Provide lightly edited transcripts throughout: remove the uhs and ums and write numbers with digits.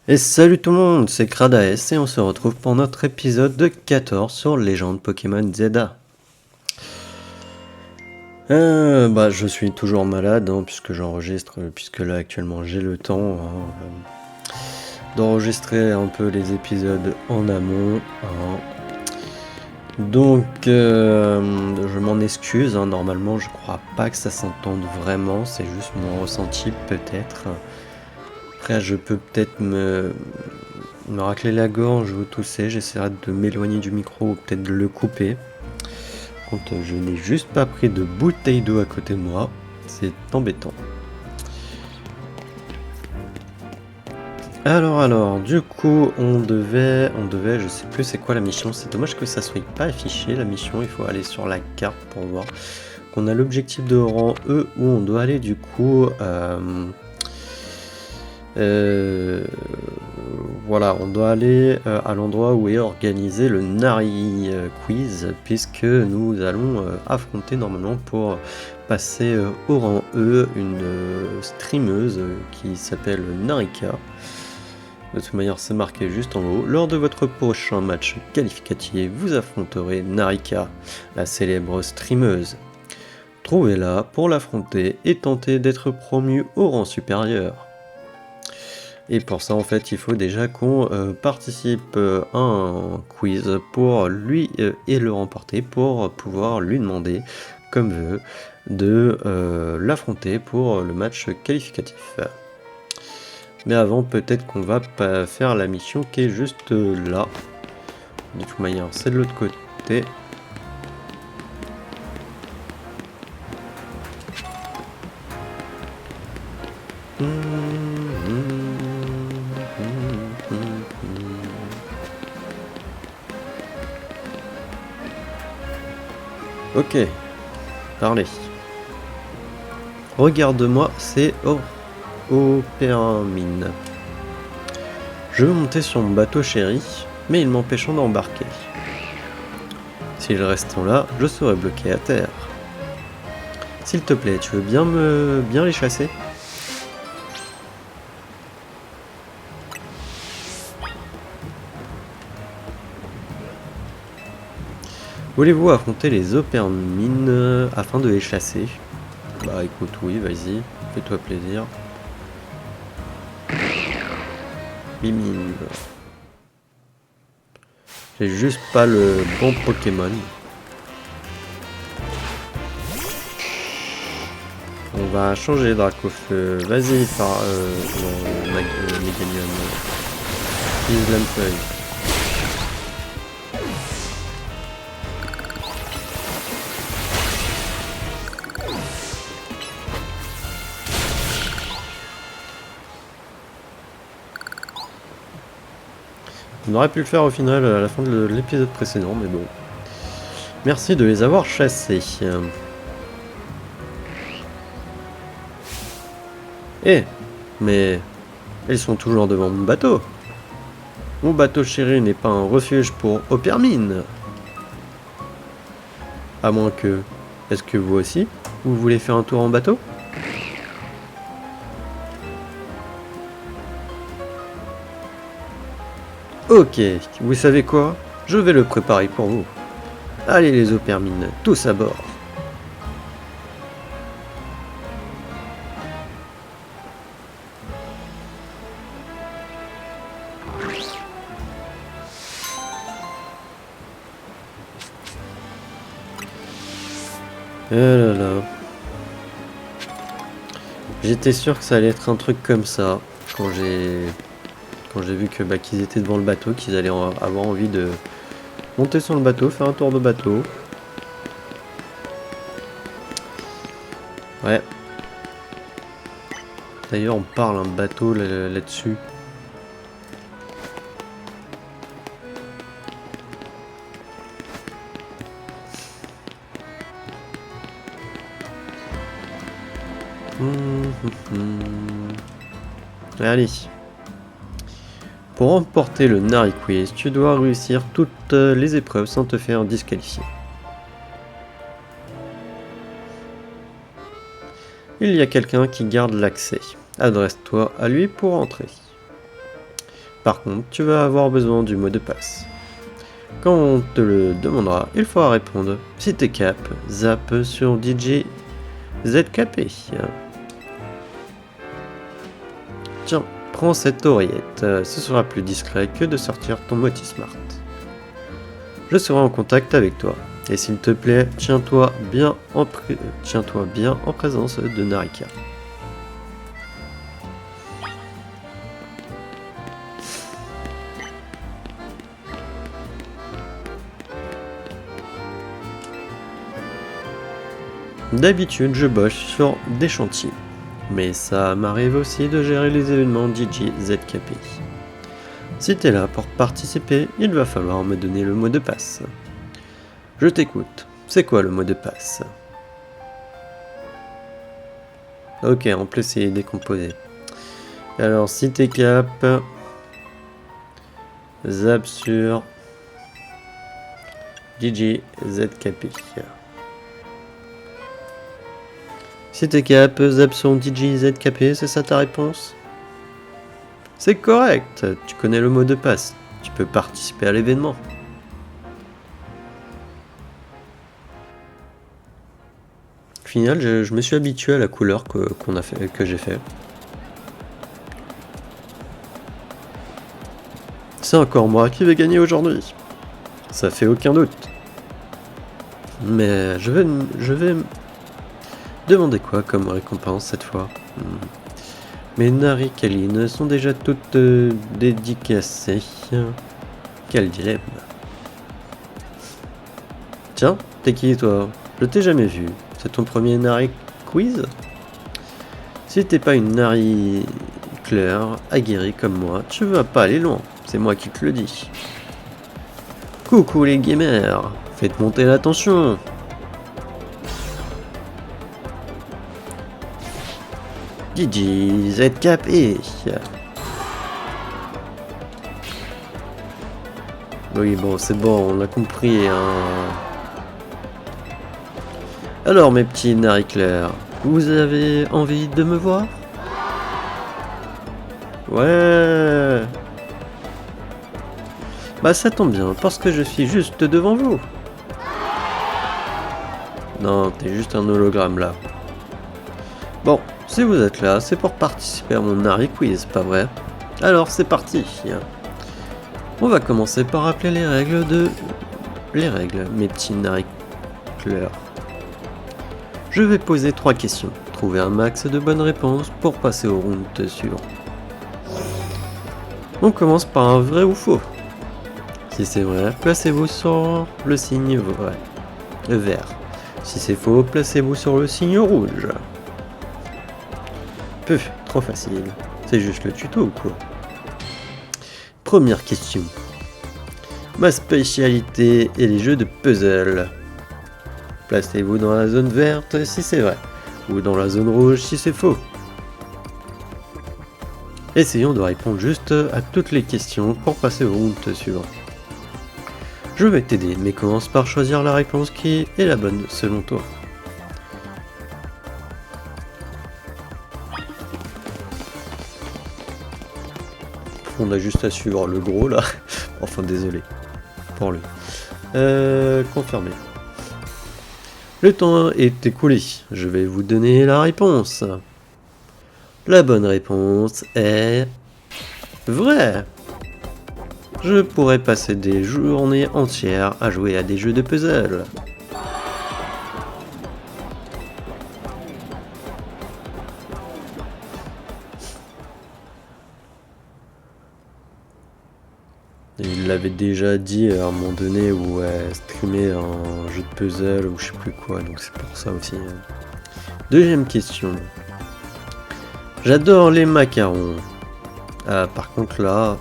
Et salut tout le monde, c'est Kradaes et on se retrouve pour notre épisode de 14 sur Légende Pokémon Zelda. Je suis toujours malade puisque j'enregistre, puisque là actuellement j'ai le temps d'enregistrer un peu les épisodes en amont. Donc je m'en excuse, normalement je crois pas que ça s'entende vraiment, c'est juste mon ressenti peut-être. Après je peux peut-être me racler la gorge ou tousser, j'essaierai de m'éloigner du micro ou peut-être de le couper. Quand je n'ai juste pas pris de bouteille d'eau à côté de moi, c'est embêtant. Alors, du coup, on devait, je sais plus c'est quoi la mission, c'est dommage que ça soit pas affiché la mission, il faut aller sur la carte pour voir qu'on a l'objectif de rang E où on doit aller du coup, voilà, on doit aller à l'endroit où est organisé le Nari Quiz, puisque nous allons affronter normalement pour passer au rang E une streameuse qui s'appelle Narika. De toute manière, c'est marqué juste en haut. Lors de votre prochain match qualificatif, vous affronterez Narika, la célèbre streameuse. Trouvez-la pour l'affronter et tentez d'être promu au rang supérieur. Et pour ça, en fait, il faut déjà qu'on participe à un quiz pour lui et le remporter, pour pouvoir lui demander, comme veut, de l'affronter pour le match qualificatif. Mais avant, peut-être qu'on va faire la mission qui est juste là. De toute manière, c'est de l'autre côté. Ok, parlez. Regarde-moi, c'est Opéramine. Je veux monter sur mon bateau chéri, mais il m'empêchant d'embarquer. Si je reste là, je serai bloqué à terre. S'il te plaît, tu veux bien les chasser ? Voulez-vous affronter les Opéramines afin de les chasser ? Bah écoute, oui, vas-y, fais-toi plaisir. Bimine. J'ai juste pas le bon Pokémon. On va changer Dracofeu. Vas-y, Meganium. Island Feuille. On aurait pu le faire au final à la fin de l'épisode précédent, mais bon. Merci de les avoir chassés. Mais ils sont toujours devant mon bateau. Mon bateau chéri n'est pas un refuge pour Opéramine. À moins que... Est-ce que vous aussi, vous voulez faire un tour en bateau ? Ok, vous savez quoi ? Je vais le préparer pour vous. Allez les Opéramines, tous à bord. Oh là là. J'étais sûr que ça allait être un truc comme ça quand j'ai vu que qu'ils étaient devant le bateau, qu'ils allaient avoir envie de monter sur le bateau, faire un tour de bateau. Ouais. D'ailleurs, on parle un bateau là-dessus. Allez. Pour remporter le Nari Quiz, tu dois réussir toutes les épreuves sans te faire disqualifier. Il y a quelqu'un qui garde l'accès. Adresse-toi à lui pour entrer. Par contre, tu vas avoir besoin du mot de passe. Quand on te le demandera, il faudra répondre. Si t'es cap, zap sur DJ ZKP. Tiens, prends cette oreillette, ce sera plus discret que de sortir ton Motismart. Je serai en contact avec toi, et s'il te plaît, tiens-toi bien en présence de Narika. D'habitude, je bosse sur des chantiers, mais ça m'arrive aussi de gérer les événements DJ ZKP. Si t'es là pour participer, il va falloir me donner le mot de passe. Je t'écoute. C'est quoi le mot de passe? Ok, on peut essayer de décomposer. Alors, si t'es cap, zap sur DJ ZKP. Si t'es cap, zap sur DJ ZKP, c'est ça ta réponse? C'est correct, tu connais le mot de passe, tu peux participer à l'événement. Au final, je me suis habitué à la couleur que j'ai fait. C'est encore moi qui vais gagner aujourd'hui. Ça fait aucun doute. Mais je vais demander quoi comme récompense cette fois? Mes naricalines sont déjà toutes dédicacées. Quel dilemme. Tiens, t'es qui toi? Je t'ai jamais vu. C'est ton premier nari quiz? Si t'es pas une nari claire, aguerrie comme moi, tu vas pas aller loin. C'est moi qui te le dis. Coucou les gamers, faites monter la tension. DJ ZKP. Oui bon c'est bon, on a compris hein. Alors mes petits nariclaires, vous avez envie de me voir? Ouais. Bah ça tombe bien, parce que je suis juste devant vous. Non, t'es juste un hologramme là. Bon, si vous êtes là, c'est pour participer à mon Nari Quiz, pas vrai? Alors c'est parti. On va commencer par rappeler les règles, mes petits naricleurs. Je vais poser 3 questions. Trouvez un max de bonnes réponses pour passer au round suivant. On commence par un vrai ou faux. Si c'est vrai, placez-vous sur le signe vrai, vert. Si c'est faux, placez-vous sur le signe rouge. Puf, trop facile. C'est juste le tuto ou quoi? Première question. Ma spécialité est les jeux de puzzle. Placez-vous dans la zone verte si c'est vrai, ou dans la zone rouge si c'est faux. Essayons de répondre juste à toutes les questions pour passer au round suivant. Je vais t'aider, mais commence par choisir la réponse qui est la bonne selon toi. On a juste à suivre le gros là. Enfin désolé pour lui. Confirmé. Le temps est écoulé. Je vais vous donner la réponse. La bonne réponse est vrai. Je pourrais passer des journées entières à jouer à des jeux de puzzle. Il l'avait déjà dit à un moment donné où elle streamait un jeu de puzzle ou je sais plus quoi, donc c'est pour ça aussi. Deuxième question. J'adore les macarons. Ah, par contre là,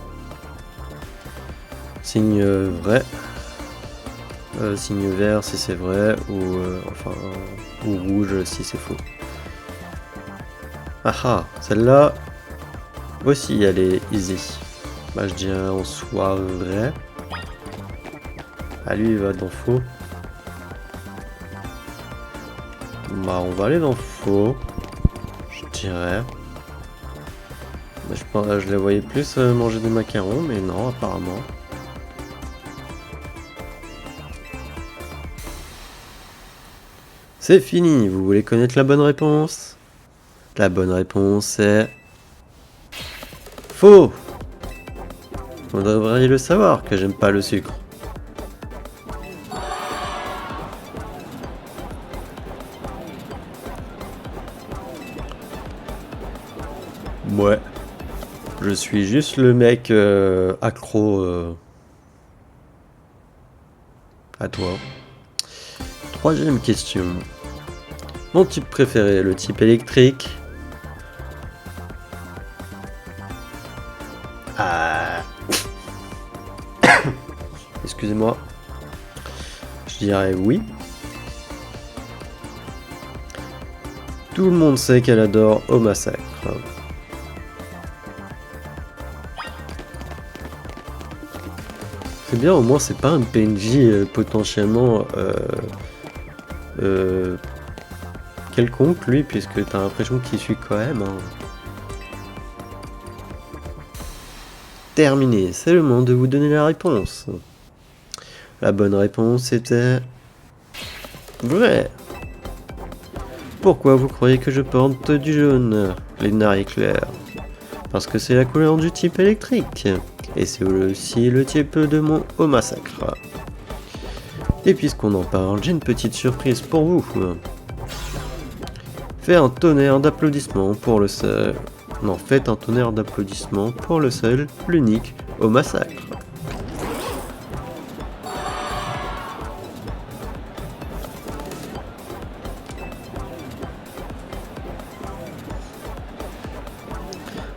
signe vrai, signe vert si c'est vrai, ou rouge si c'est faux. Ah ah, celle-là aussi elle est easy. Bah je dirais en soit vrai. Ah lui il va dans faux. Bah on va aller dans faux. Je dirais. Je la voyais plus manger des macarons, mais non, apparemment. C'est fini, vous voulez connaître la bonne réponse? La bonne réponse est... faux! Vous devriez le savoir que j'aime pas le sucre. Ouais. Je suis juste le mec accro à toi. Troisième question. Mon type préféré, le type électrique. Ah. Excusez-moi. Je dirais oui. Tout le monde sait qu'elle adore Au Massacre. C'est bien, au moins c'est pas un PNJ potentiellement quelconque lui, puisque t'as l'impression qu'il suit quand même. Hein. Terminé, c'est le moment de vous donner la réponse. La bonne réponse était... vrai. Pourquoi vous croyez que je porte du jaune, les narines claires? Parce que c'est la couleur du type électrique. Et c'est aussi le type de mon Au Massacre. Et puisqu'on en parle, j'ai une petite surprise pour vous. Faites un tonnerre d'applaudissements pour le seul... Non, faites un tonnerre d'applaudissements pour le seul, l'unique Au Massacre.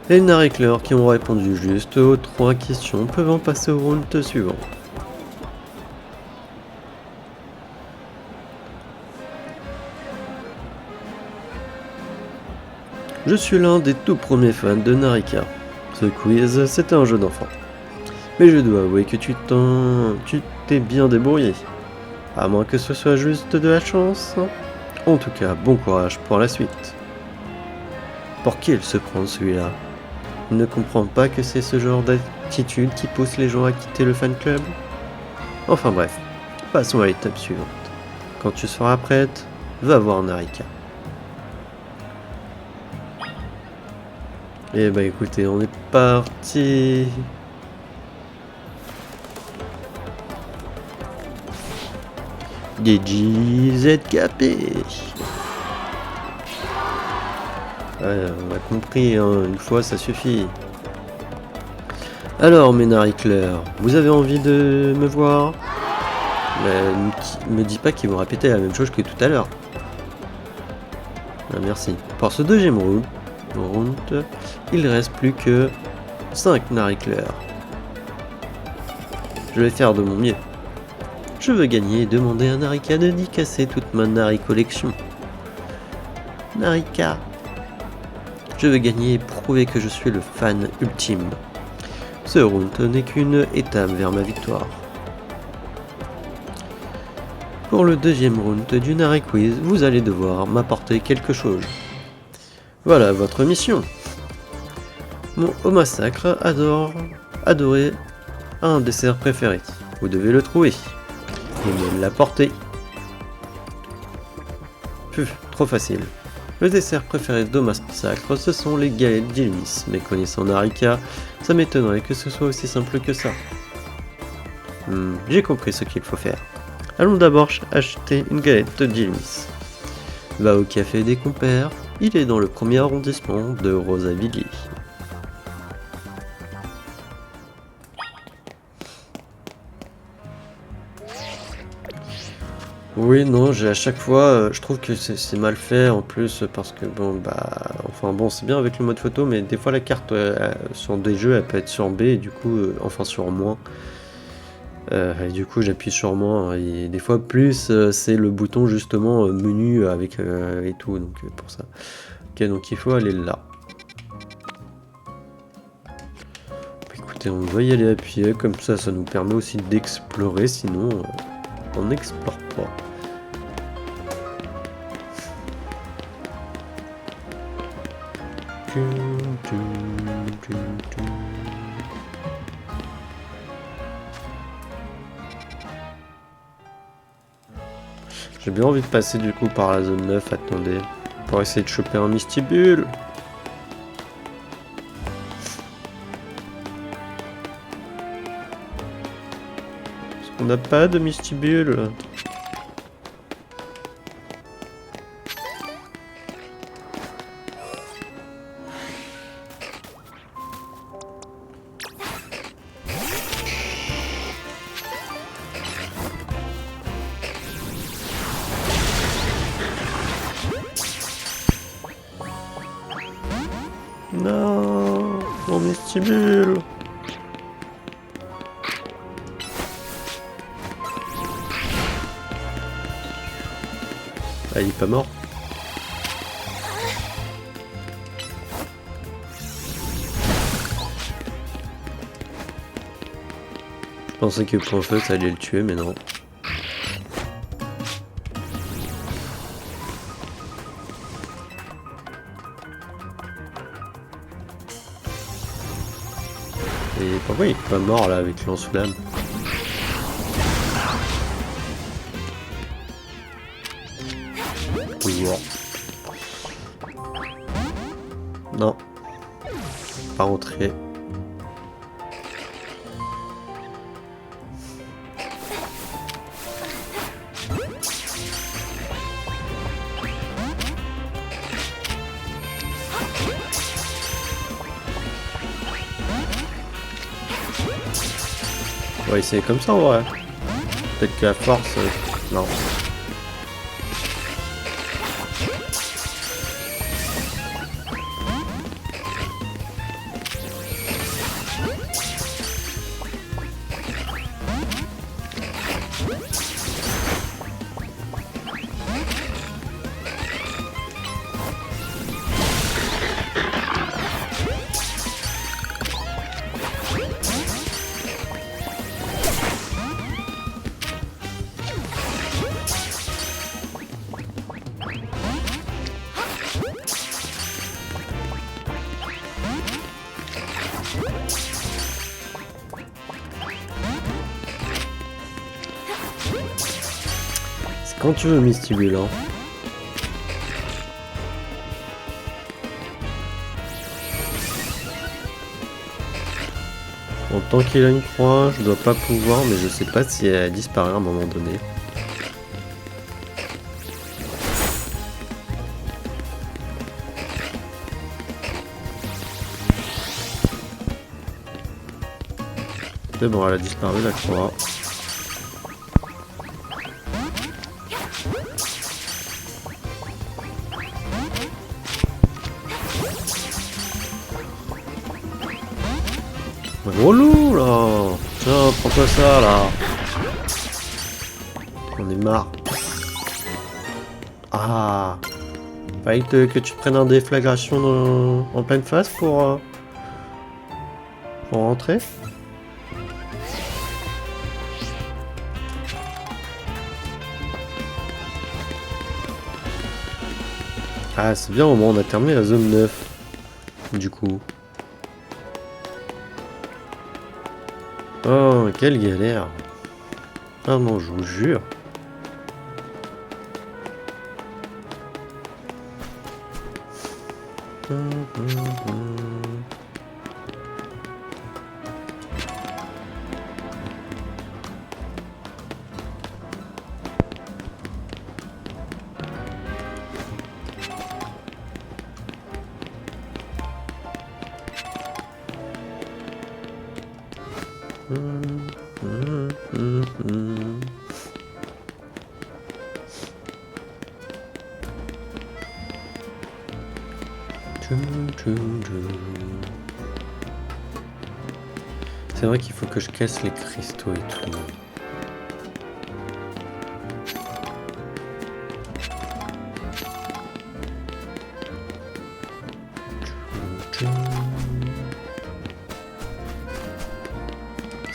Les naricleurs qui ont répondu juste aux 3 questions peuvent en passer au round suivant. Je suis l'un des tout premiers fans de Narika. Ce quiz, c'était un jeu d'enfant. Mais je dois avouer que tu t'es bien débrouillé. À moins que ce soit juste de la chance. En tout cas, bon courage pour la suite. Pour qui il se prend celui-là? Il ne comprend pas que c'est ce genre d'attitude qui pousse les gens à quitter le fan club? Enfin bref, passons à l'étape suivante. Quand tu seras prête, va voir Narika. Eh ben écoutez, on est parti. DJZKP. Ouais, on a compris, hein, une fois ça suffit. Alors, mes naricleurs, vous avez envie de me voir? Me dis pas qu'ils vont répéter la même chose que tout à l'heure. Ah, merci. Pour ce deuxième round, il reste plus que 5 naricleurs. Je vais faire de mon mieux. Je veux gagner et demander à Narika de dédicacer toute ma Nari collection. Narika. Je veux gagner et prouver que je suis le fan ultime. Ce round n'est qu'une étape vers ma victoire. Pour le deuxième round du Nari Quiz, vous allez devoir m'apporter quelque chose. Voilà votre mission. Mon Au Massacre adorait un dessert préféré. Vous devez le trouver et me l'apporter. Puf, trop facile. Le dessert préféré d'Au Massacre, ce sont les galettes d'Ilmis, mais connaissant Narika, ça m'étonnerait que ce soit aussi simple que ça. J'ai compris ce qu'il faut faire. Allons d'abord acheter une galette d'Ilmis. Va au café des compères, il est dans le 1er arrondissement de Rosavilliers. Oui, non, j'ai à chaque fois, je trouve que c'est mal fait en plus parce que bon, c'est bien avec le mode photo, mais des fois la carte sur des jeux elle peut être sur B et du coup, enfin sur moins. Et du coup j'appuie sur moins et des fois plus c'est le bouton justement menu avec et tout, donc pour ça. Ok, donc il faut aller là. Écoutez, on va y aller à pied, comme ça nous permet aussi d'explorer, sinon on n'explore pas. J'ai bien envie de passer du coup par la zone 9, attendez, pour essayer de choper un Mystibule. Parce qu'on n'a pas de Mystibule. Non, mon Mystibule. Ah, il est pas mort. Je pensais que pour le feu ça allait le tuer, mais non. Et pourquoi il est pas mort là avec lance-flamme? Toujours. Non. Pas rentrer. On va essayer comme ça en vrai. Peut-être que la force... non. C'est quand tu veux, Mystibule, hein. Bon, tant qu'il a une croix, je dois pas pouvoir, mais je sais pas si elle disparaît à un moment donné. C'est bon, elle a disparu la croix. Relou là! Tiens, prends-toi ça là! On est marre. Ah! Fallait que tu prennes un déflagration en pleine face pour rentrer? Ah, c'est bien, au moins on a terminé la zone 9. Du coup. Oh, quelle galère. Ah non, je vous jure. C'est vrai qu'il faut que je casse les cristaux et tout.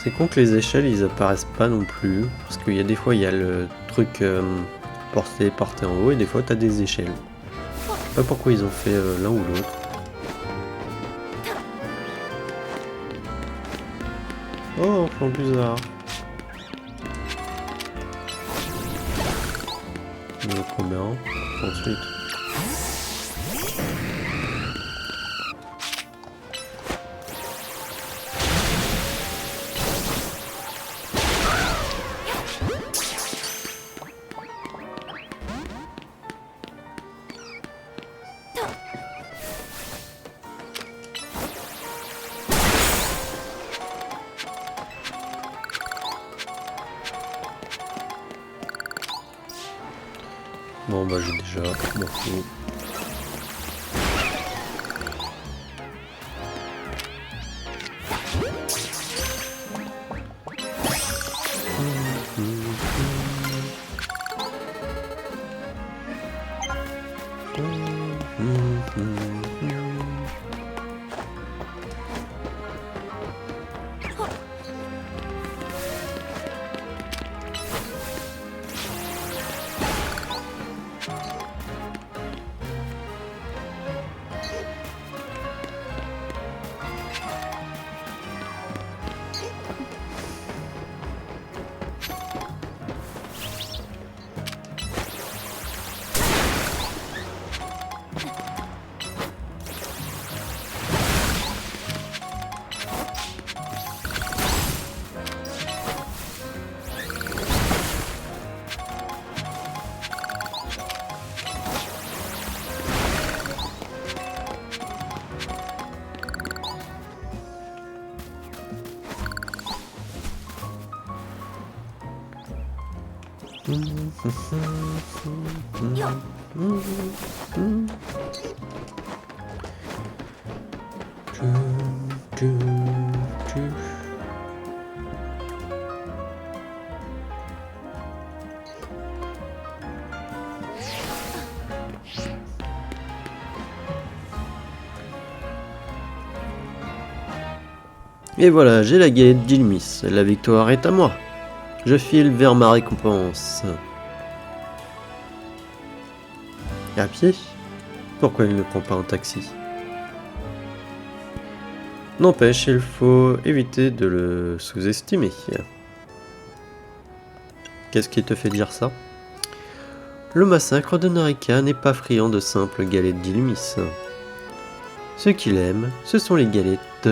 C'est con que les échelles ils apparaissent pas non plus, parce qu'il y a des fois il y a le truc porté en haut et des fois t'as des échelles. Je sais pas pourquoi ils ont fait l'un ou l'autre. vachement bizarre. Niveau combien? Ensuite. Bon bah j'ai déjà m'en fous. Et voilà, j'ai la galette d'Ilmis. La victoire est à moi. Je file vers ma récompense. À pied? Pourquoi il ne prend pas un taxi? N'empêche, il faut éviter de le sous-estimer. Qu'est-ce qui te fait dire ça? Le massacre de Narika n'est pas friand de simples galettes d'Ilmis. Ce qu'il aime, ce sont les galettes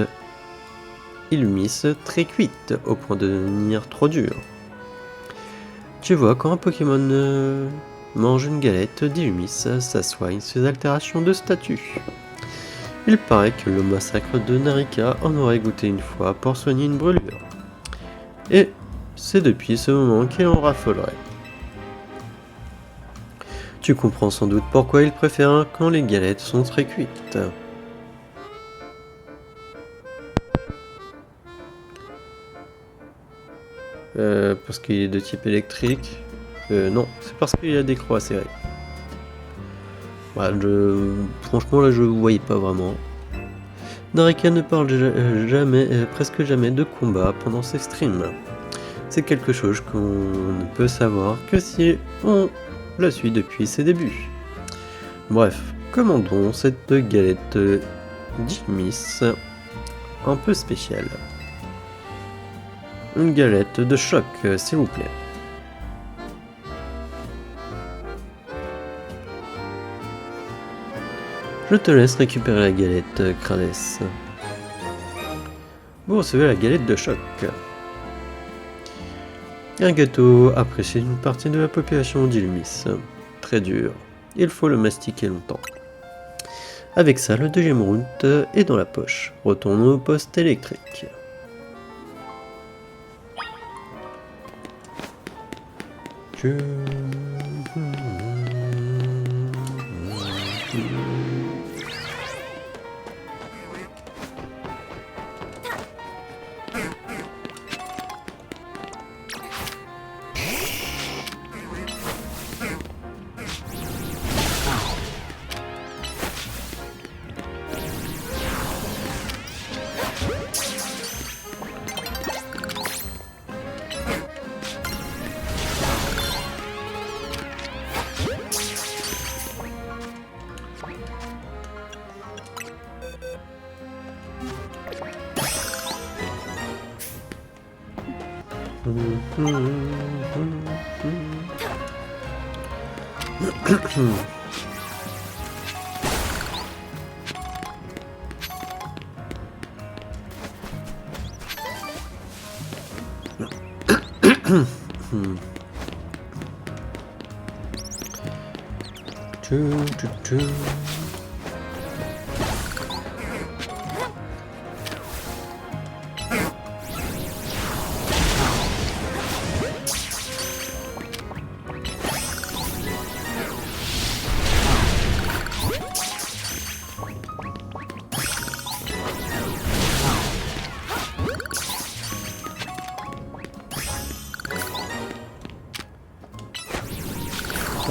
Ilmis très cuites, au point de devenir trop dures. Tu vois, quand un Pokémon mange une galette d'Ilmis, ça soigne ses altérations de statut. Il paraît que le massacre de Narika en aurait goûté une fois pour soigner une brûlure. Et c'est depuis ce moment qu'il en raffolerait. Tu comprends sans doute pourquoi il préfère quand les galettes sont très cuites. Parce qu'il est de type électrique. Non, c'est parce qu'il a des croix serrées. Voilà, franchement là je ne voyais pas vraiment. Narika ne parle presque jamais de combat pendant ses streams. C'est quelque chose qu'on ne peut savoir que si on la suit depuis ses débuts. Bref, commandons cette galette d'Ilmis un peu spéciale. Une galette de choc, s'il vous plaît. Je te laisse récupérer la galette, Crades. Vous recevez la galette de choc. Un gâteau apprécié d'une partie de la population d'Ilmis. Très dur. Il faut le mastiquer longtemps. Avec ça, le deuxième route est dans la poche. Retournons au poste électrique.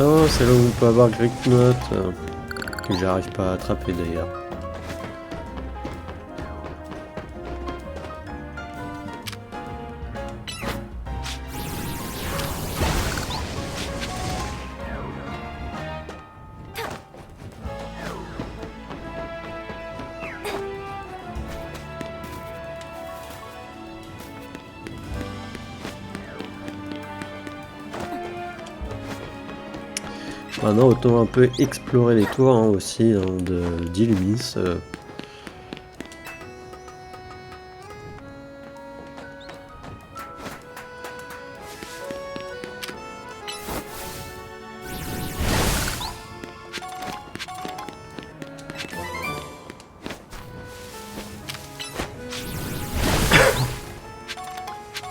Oh, c'est là où on peut avoir Great Note, que j'arrive pas à attraper d'ailleurs. Maintenant, autant un peu explorer les tours hein, aussi hein, d'Illumis.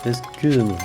Excuse-moi.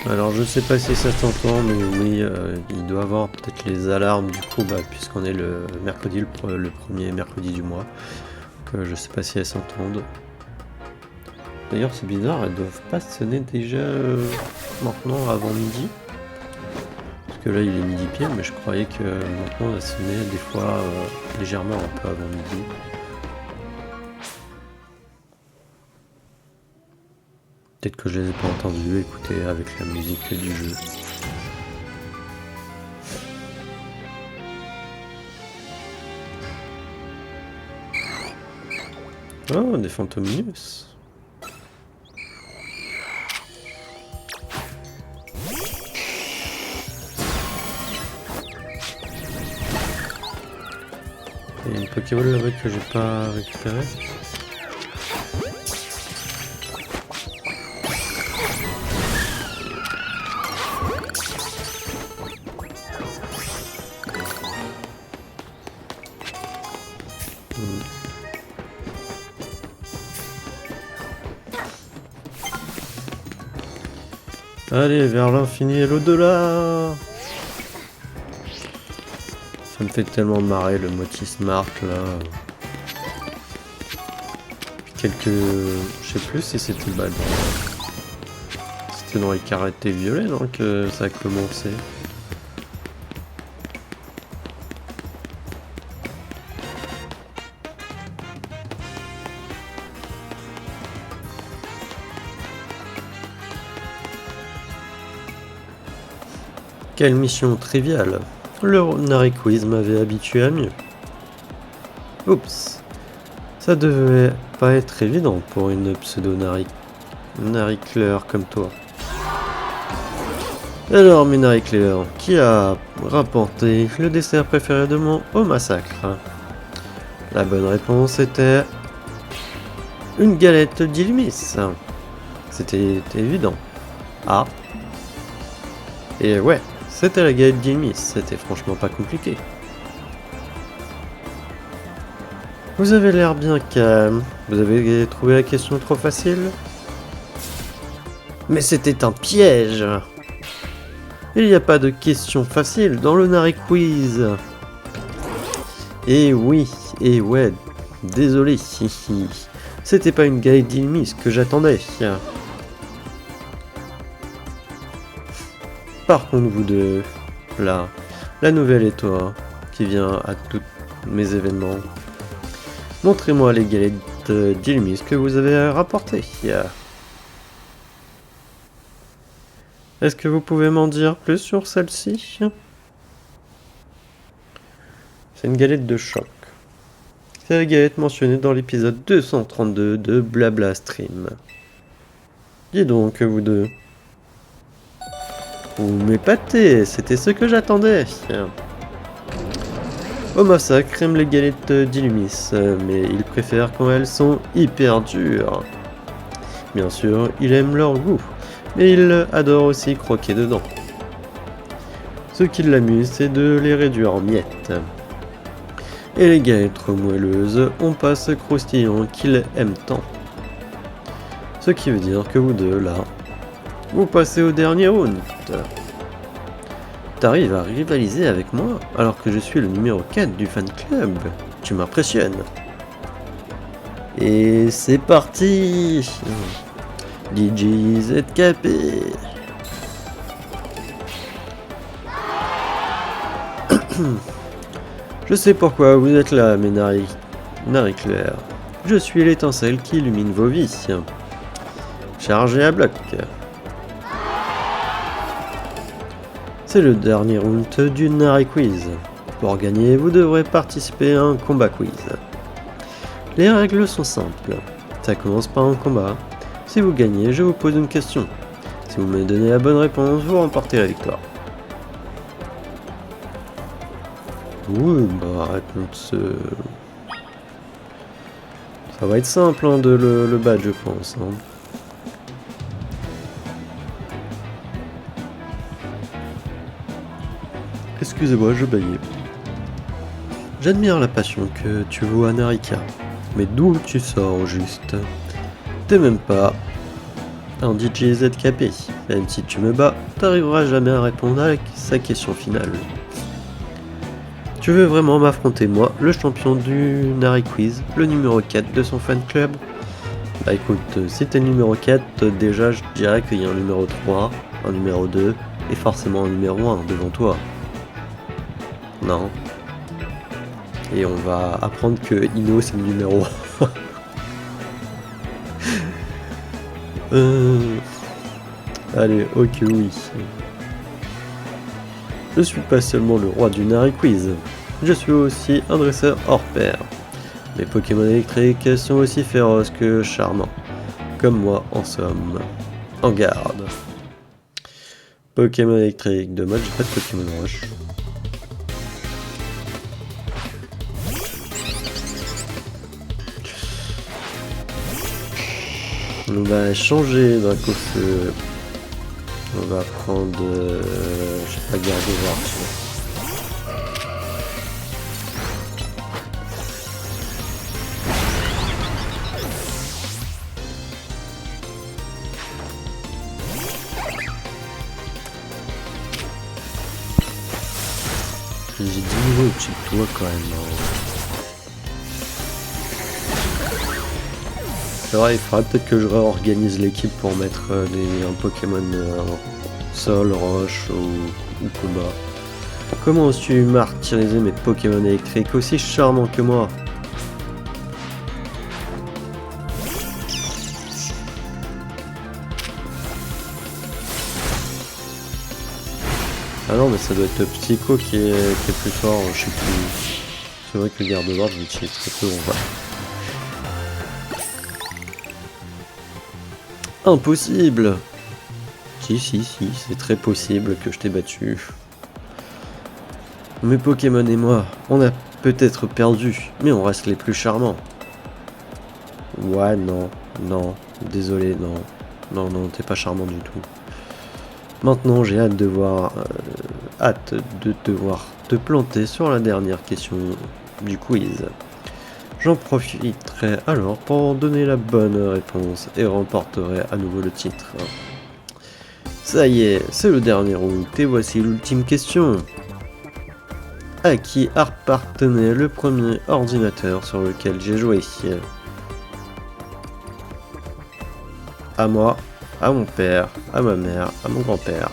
Alors je sais pas si ça s'entend mais oui il doit avoir peut-être les alarmes du coup puisqu'on est le mercredi, le premier mercredi du mois. Donc je sais pas si elles s'entendent. D'ailleurs c'est bizarre, elles doivent pas sonner déjà maintenant avant midi. Parce que là il est midi pile mais je croyais que maintenant elles sonnaient des fois légèrement un peu avant midi. Peut-être que je les ai pas entendus, écouter avec la musique du jeu. Oh, des Phantominus. Il y a une Pokéball là-bas que j'ai pas récupéré. Allez, vers l'infini et l'au-delà. Ça me fait tellement marrer le Motis Smart là. Quelques... Je sais plus si c'était c'était dans les karatés violets non, que ça a commencé. Quelle mission triviale. Le Nari Quiz m'avait habitué à mieux. Oups. Ça devait pas être évident pour une pseudo-naricleur comme toi. Alors, mes naricleurs, qui a rapporté le dessert préféré de mon au massacre? La bonne réponse était... une galette d'Ilmis. C'était évident. Ah. Et ouais, c'était la galette d'Ilmis, c'était franchement pas compliqué. Vous avez l'air bien calme. Vous avez trouvé la question trop facile? Mais c'était un piège! Il n'y a pas de question facile dans le Nari Quiz. Et oui, et ouais, désolé, c'était pas une galette d'Ilmis que j'attendais. Par contre, vous deux, là, la nouvelle et toi, qui vient à tous mes événements, montrez-moi les galettes d'Ilmis que vous avez rapportées. Est-ce que vous pouvez m'en dire plus sur celle-ci? C'est une galette de choc. C'est la galette mentionnée dans l'épisode 232 de Blabla Stream. Dis donc, vous deux. Vous m'épatez, c'était ce que j'attendais. Au massacre aime les galettes d'Illumis, mais il préfère quand elles sont hyper dures. Bien sûr, il aime leur goût, mais il adore aussi croquer dedans. Ce qui l'amuse, c'est de les réduire en miettes. Et les galettes trop moelleuses ont pas ce croustillant qu'il aime tant. Ce qui veut dire que vous deux, là, vous passez au dernier round. T'arrives à rivaliser avec moi alors que je suis le numéro 4 du fan club. Tu m'impressionnes. Et c'est parti! DJ ZKP. Je sais pourquoi vous êtes là, mes naricleurs. Je suis l'étincelle qui illumine vos vies. Chargé à bloc. C'est le dernier round du Nari Quiz. Pour gagner, vous devrez participer à un combat quiz. Les règles sont simples. Ça commence par un combat. Si vous gagnez, je vous pose une question. Si vous me donnez la bonne réponse, vous remportez la victoire. Oui, bah réponse... Ça va être simple hein, de le battre, je pense. Hein. Excusez-moi, je baillais. J'admire la passion que tu vois à Narika, mais d'où tu sors au juste? T'es même pas un DJ ZKP. Même si tu me bats, t'arriveras jamais à répondre à sa question finale. Tu veux vraiment m'affronter moi, le champion du Nari Quiz, le numéro 4 de son fan club? Bah écoute, si t'es le numéro 4, déjà je dirais qu'il y a un numéro 3, un numéro 2 et forcément un numéro 1 devant toi. Non. Et on va apprendre que Ino c'est le numéro 1. Allez, ok oui. Je suis pas seulement le roi du Nari Quiz, je suis aussi un dresseur hors pair. Mes Pokémon électriques sont aussi féroces que charmants. Comme moi en somme. En garde. Pokémon électrique, dommage j'ai pas de Pokémon Rush. On va changer Dracofeu. On va prendre... je sais pas, Gardevoir. J'ai 10 niveaux au-dessus de toi quand même. C'est vrai, il faudrait peut-être que je réorganise l'équipe pour mettre un Pokémon Sol, Roche ou combat. Comment as-tu martyrisé mes Pokémon électriques aussi charmants que moi? Ah non, mais ça doit être Psycho qui est plus fort, je sais plus. C'est vrai que le garde-bord, je l'utilise très peu, on voit. Impossible! Si, c'est très possible que je t'ai battu. Mes Pokémon et moi, on a peut-être perdu, mais on reste les plus charmants. Ouais, non, désolé, non, t'es pas charmant du tout. Maintenant, j'ai hâte de te voir te planter sur la dernière question du quiz. J'en profiterai alors pour donner la bonne réponse et remporterai à nouveau le titre. Ça y est, c'est le dernier round et voici l'ultime question. À qui appartenait le premier ordinateur sur lequel j'ai joué? À moi, à mon père, à ma mère, à mon grand-père.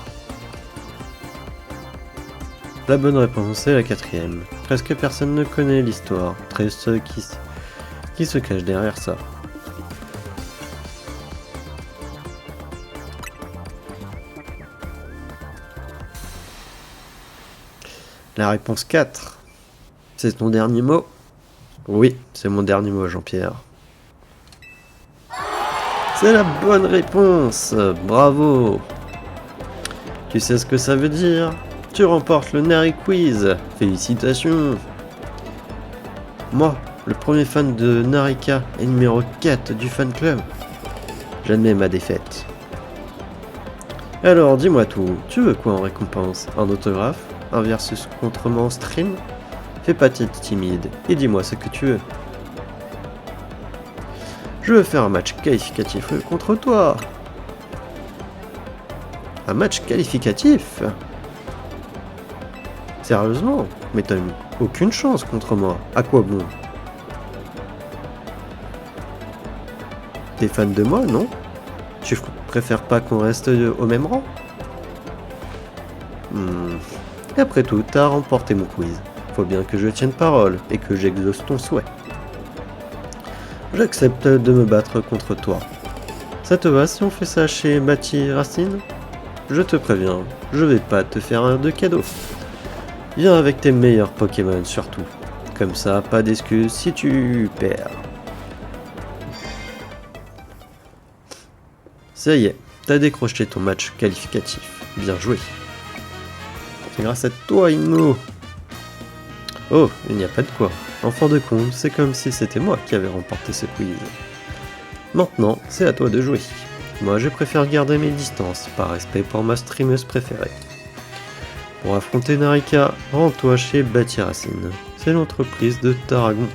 La bonne réponse est la quatrième. Presque personne ne connaît l'histoire, très ceux qui se cachent derrière ça. La réponse 4. C'est ton dernier mot? Oui, c'est mon dernier mot, Jean-Pierre. C'est la bonne réponse! Bravo! Tu sais ce que ça veut dire? Tu remportes le Nari Quiz! Félicitations! Moi, le premier fan de Narika et numéro 4 du fan club. J'admets ma défaite. Alors, dis-moi tout, tu veux quoi en récompense? Un autographe? Un versus contre moi en stream? Fais pas timide et dis-moi ce que tu veux. Je veux faire un match qualificatif contre toi. Un match qualificatif? Sérieusement? Mais t'as aucune chance contre moi. À quoi bon? T'es fan de moi, non? Tu préfères pas qu'on reste au même rang? Et après tout, t'as remporté mon quiz. Faut bien que je tienne parole et que j'exauce ton souhait. J'accepte de me battre contre toi. Ça te va si on fait ça chez Bati Racine? Je te préviens, je vais pas te faire de cadeau. Viens avec tes meilleurs Pokémon surtout. Comme ça, pas d'excuses si tu perds. Ça y est, t'as décroché ton match qualificatif. Bien joué. C'est grâce à toi, Inmo. Oh, il n'y a pas de quoi. En fin de compte, c'est comme si c'était moi qui avais remporté ce quiz. Maintenant, c'est à toi de jouer. Moi, je préfère garder mes distances, par respect pour ma streameuse préférée. Pour affronter Narika, rends-toi chez Bati Racine. C'est l'entreprise de Tarragon.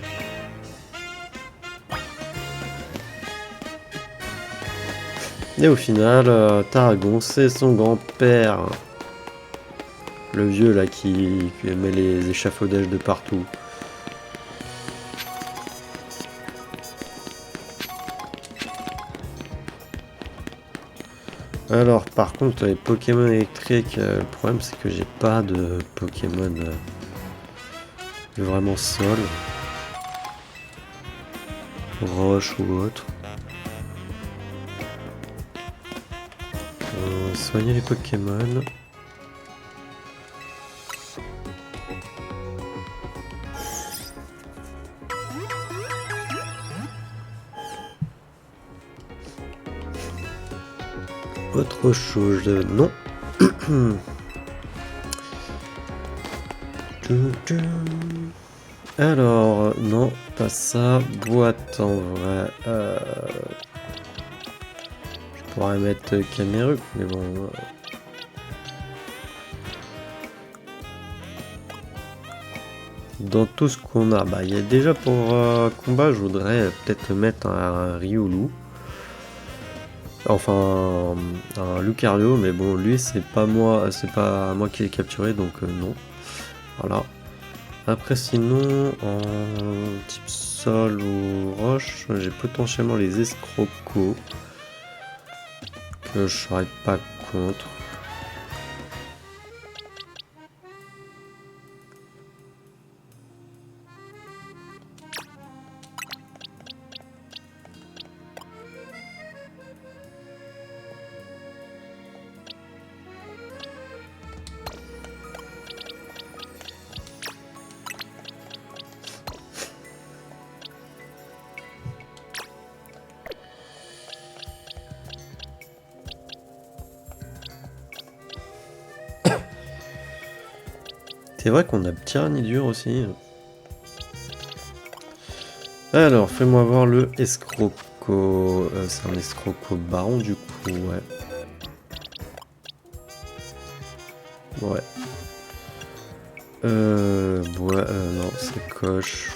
Et au final, Tarragon, c'est son grand-père. Le vieux là qui met les échafaudages de partout. Alors par contre les Pokémon électriques, le problème c'est que j'ai pas de Pokémon vraiment sol, roche ou autre. Soigner les Pokémon. Autre chose, non. Alors, non, pas ça. Boîte en vrai. Je pourrais mettre Cameru, mais bon. Dans tout ce qu'on a, bah il y a déjà pour combat, je voudrais peut-être mettre un Riolu. Enfin, un Lucario, mais bon, lui, c'est pas moi qui l'ai capturé, donc non. Voilà. Après, sinon, en type sol ou roche, j'ai potentiellement les escrocos, que je serais pas contre. C'est vrai qu'on a Tyranidur aussi. Alors, fais-moi voir le escroco. C'est un escroco baron du coup, ouais. Ouais. Non, c'est coche.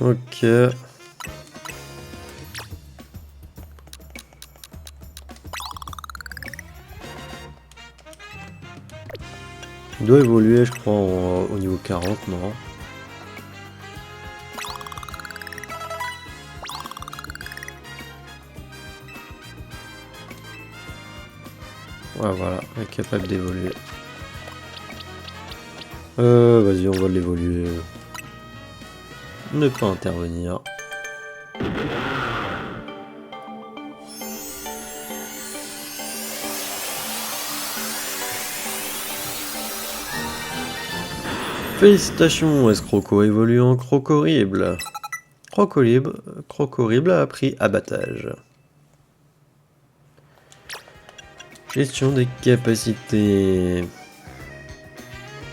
Ok. Il doit évoluer, je crois, au niveau 40, non? Ouais, voilà, il est capable d'évoluer. Vas-y, on va l'évoluer. Ne pas intervenir. Félicitations, escroco évolue en crocorible. Crocorible a appris abattage. Gestion des capacités.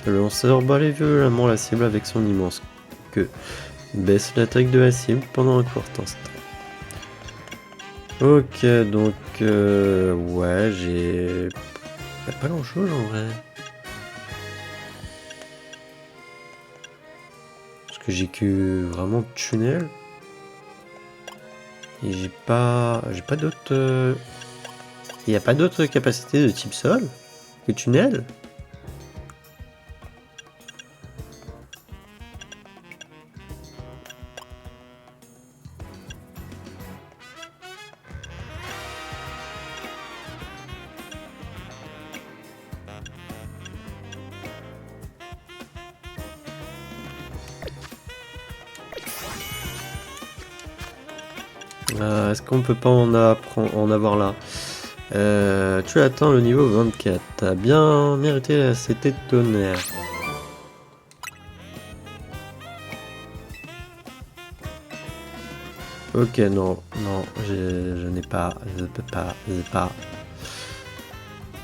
Le lanceur balaye violemment la cible avec son immense queue. Baisse l'attaque de la cible pendant un court instant. Ok, donc ouais, j'ai... Y'a pas grand chose en vrai. Parce que j'ai que vraiment tunnel. Et j'ai pas d'autres... Il n'y a pas d'autres capacités de type sol que tunnel. Est-ce qu'on peut pas en avoir là? Tu atteins le niveau 24. T'as bien mérité la CT de tonnerre. Ok, non, je n'ai pas, je peux pas,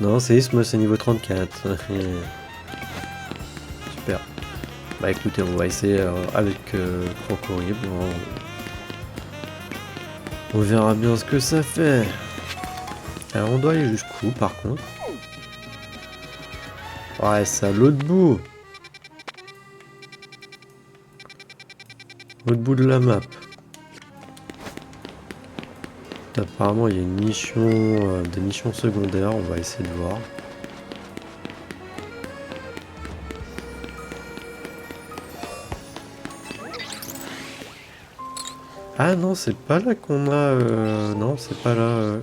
Non, séisme, c'est niveau 34. Super. Bah écoutez, on va essayer avec Crocorible. On verra bien ce que ça fait. Alors on doit aller jusqu'où par contre? Ouais, c'est à l'autre bout. L'autre bout de la map. Apparemment il y a une mission, des missions secondaires, on va essayer de voir. Ah non, c'est pas là qu'on a... Non, c'est pas là...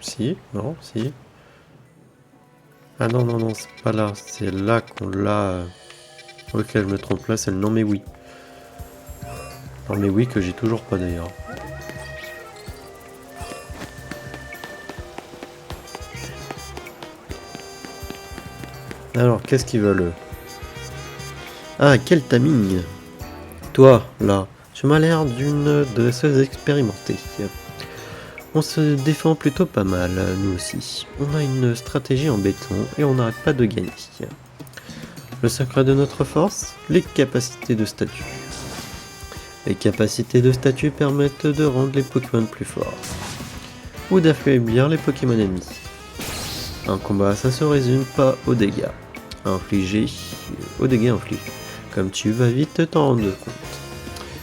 Si, non, si. Ah non, c'est pas là. C'est là qu'on l'a... Ok, je me trompe, là c'est le non mais oui. Non mais oui que j'ai toujours pas d'ailleurs. Alors, qu'est-ce qu'ils veulent? Ah, quel timing! Toi, là, tu m'as l'air d'une dresseuse expérimentée. On se défend plutôt pas mal, nous aussi. On a une stratégie en béton et on n'arrête pas de gagner. Le secret de notre force? Les capacités de statut. Les capacités de statut permettent de rendre les Pokémon plus forts. Ou d'affaiblir les Pokémon ennemis. Un combat, ça se résume pas aux dégâts infligés, comme tu vas vite t'en rendre compte.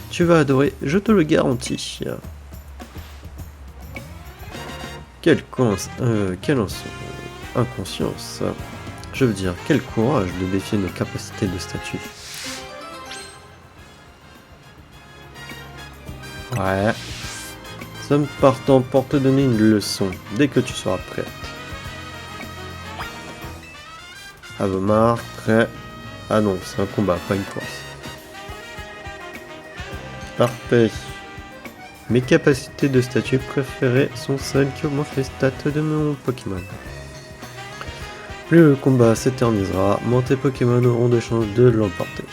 Tu vas adorer, je te le garantis. Quelle inconscience. Je veux dire, quel courage de défier nos capacités de statut. Ouais. Nous sommes partants pour te donner une leçon dès que tu seras prête. À vos marques, prêt. Ah non, c'est un combat, pas une course. Parfait. Mes capacités de statut préférées sont celles qui augmentent les stats de mon Pokémon. Plus le combat s'éternisera, moins tes Pokémon auront de chances de l'emporter.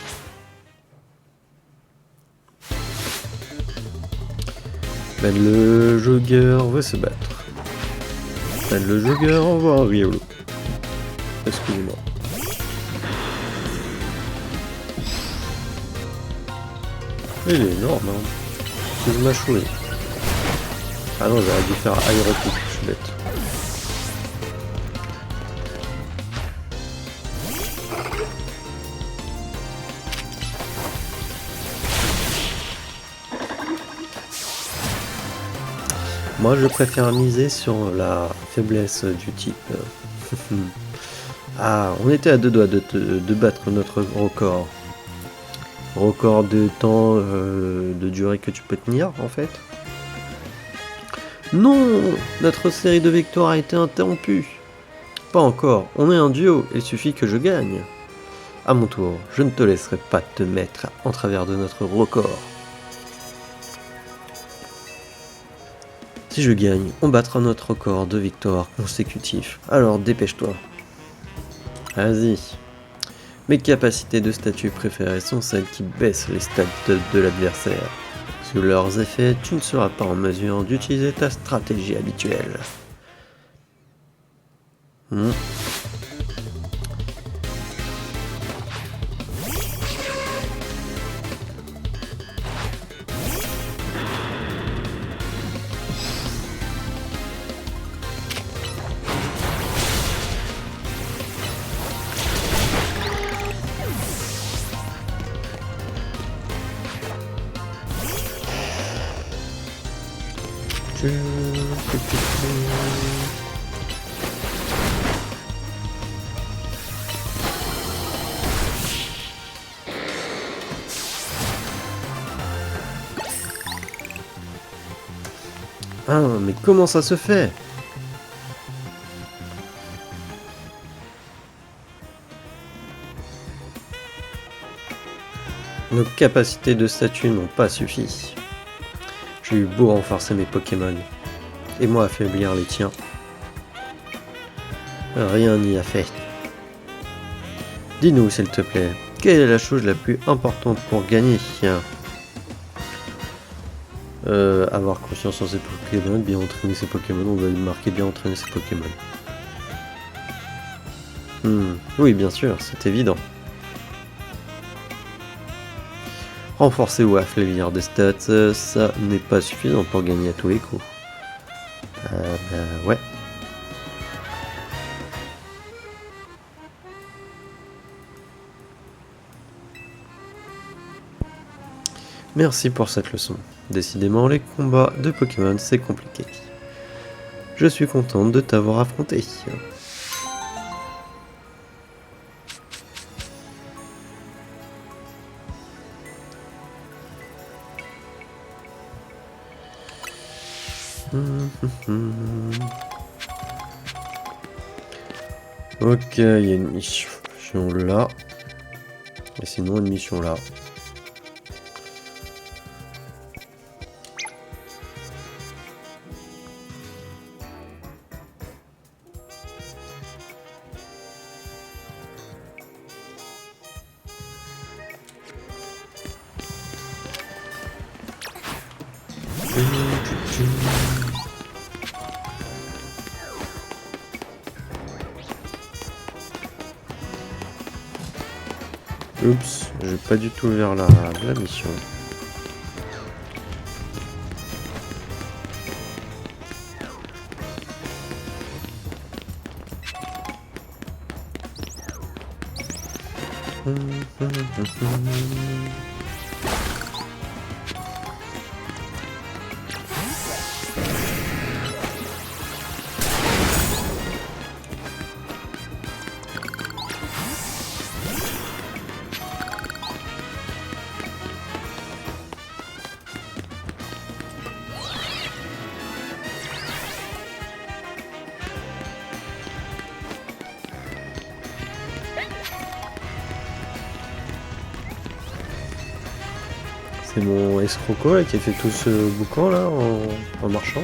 Ben le Jogger veut se battre. Ben le Jogger envoie un Riolu. Excusez-moi. Il est énorme, hein. Il m'a choué. Ah non, j'aurais dû faire aéropic, je suis bête. Moi, je préfère miser sur la faiblesse du type. Ah, on était à deux doigts de battre notre record. Record de temps de durée que tu peux tenir, en fait. Non, notre série de victoires a été interrompue. Pas encore, on est un duo, il suffit que je gagne. À mon tour, je ne te laisserai pas te mettre en travers de notre record. Si je gagne, on battra notre record de victoires consécutifs. Alors dépêche-toi. Vas-y. Mes capacités de statut préférées sont celles qui baissent les stats de l'adversaire. Sous leurs effets, tu ne seras pas en mesure d'utiliser ta stratégie habituelle. Ah, mais comment ça se fait? Nos capacités de statut n'ont pas suffi. J'ai eu beau renforcer mes Pokémon, et moi affaiblir les tiens. Rien n'y a fait. Dis-nous, s'il te plaît, quelle est la chose la plus importante pour gagner? Avoir confiance en ses Pokémon, bien entraîner ses Pokémon, on va lui marquer bien entraîner ses Pokémon. Oui, bien sûr, c'est évident. Renforcer ou affaiblir des stats, ça n'est pas suffisant pour gagner à tous les coups. Ouais. Merci pour cette leçon. Décidément, les combats de Pokémon, c'est compliqué. Je suis contente de t'avoir affronté. Ok, il y a une mission là. Et sinon une mission là. Oups, j'ai pas du tout vers la mission. C'est mon escroco là qui a fait tout ce boucan là en marchant.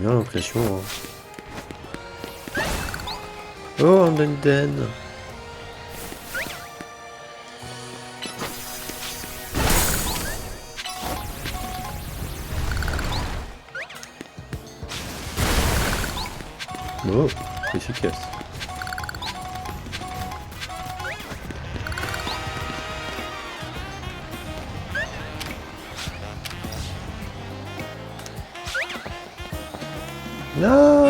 bien l'impression. Hein. Oh, un Denden. Oh, efficace. Non.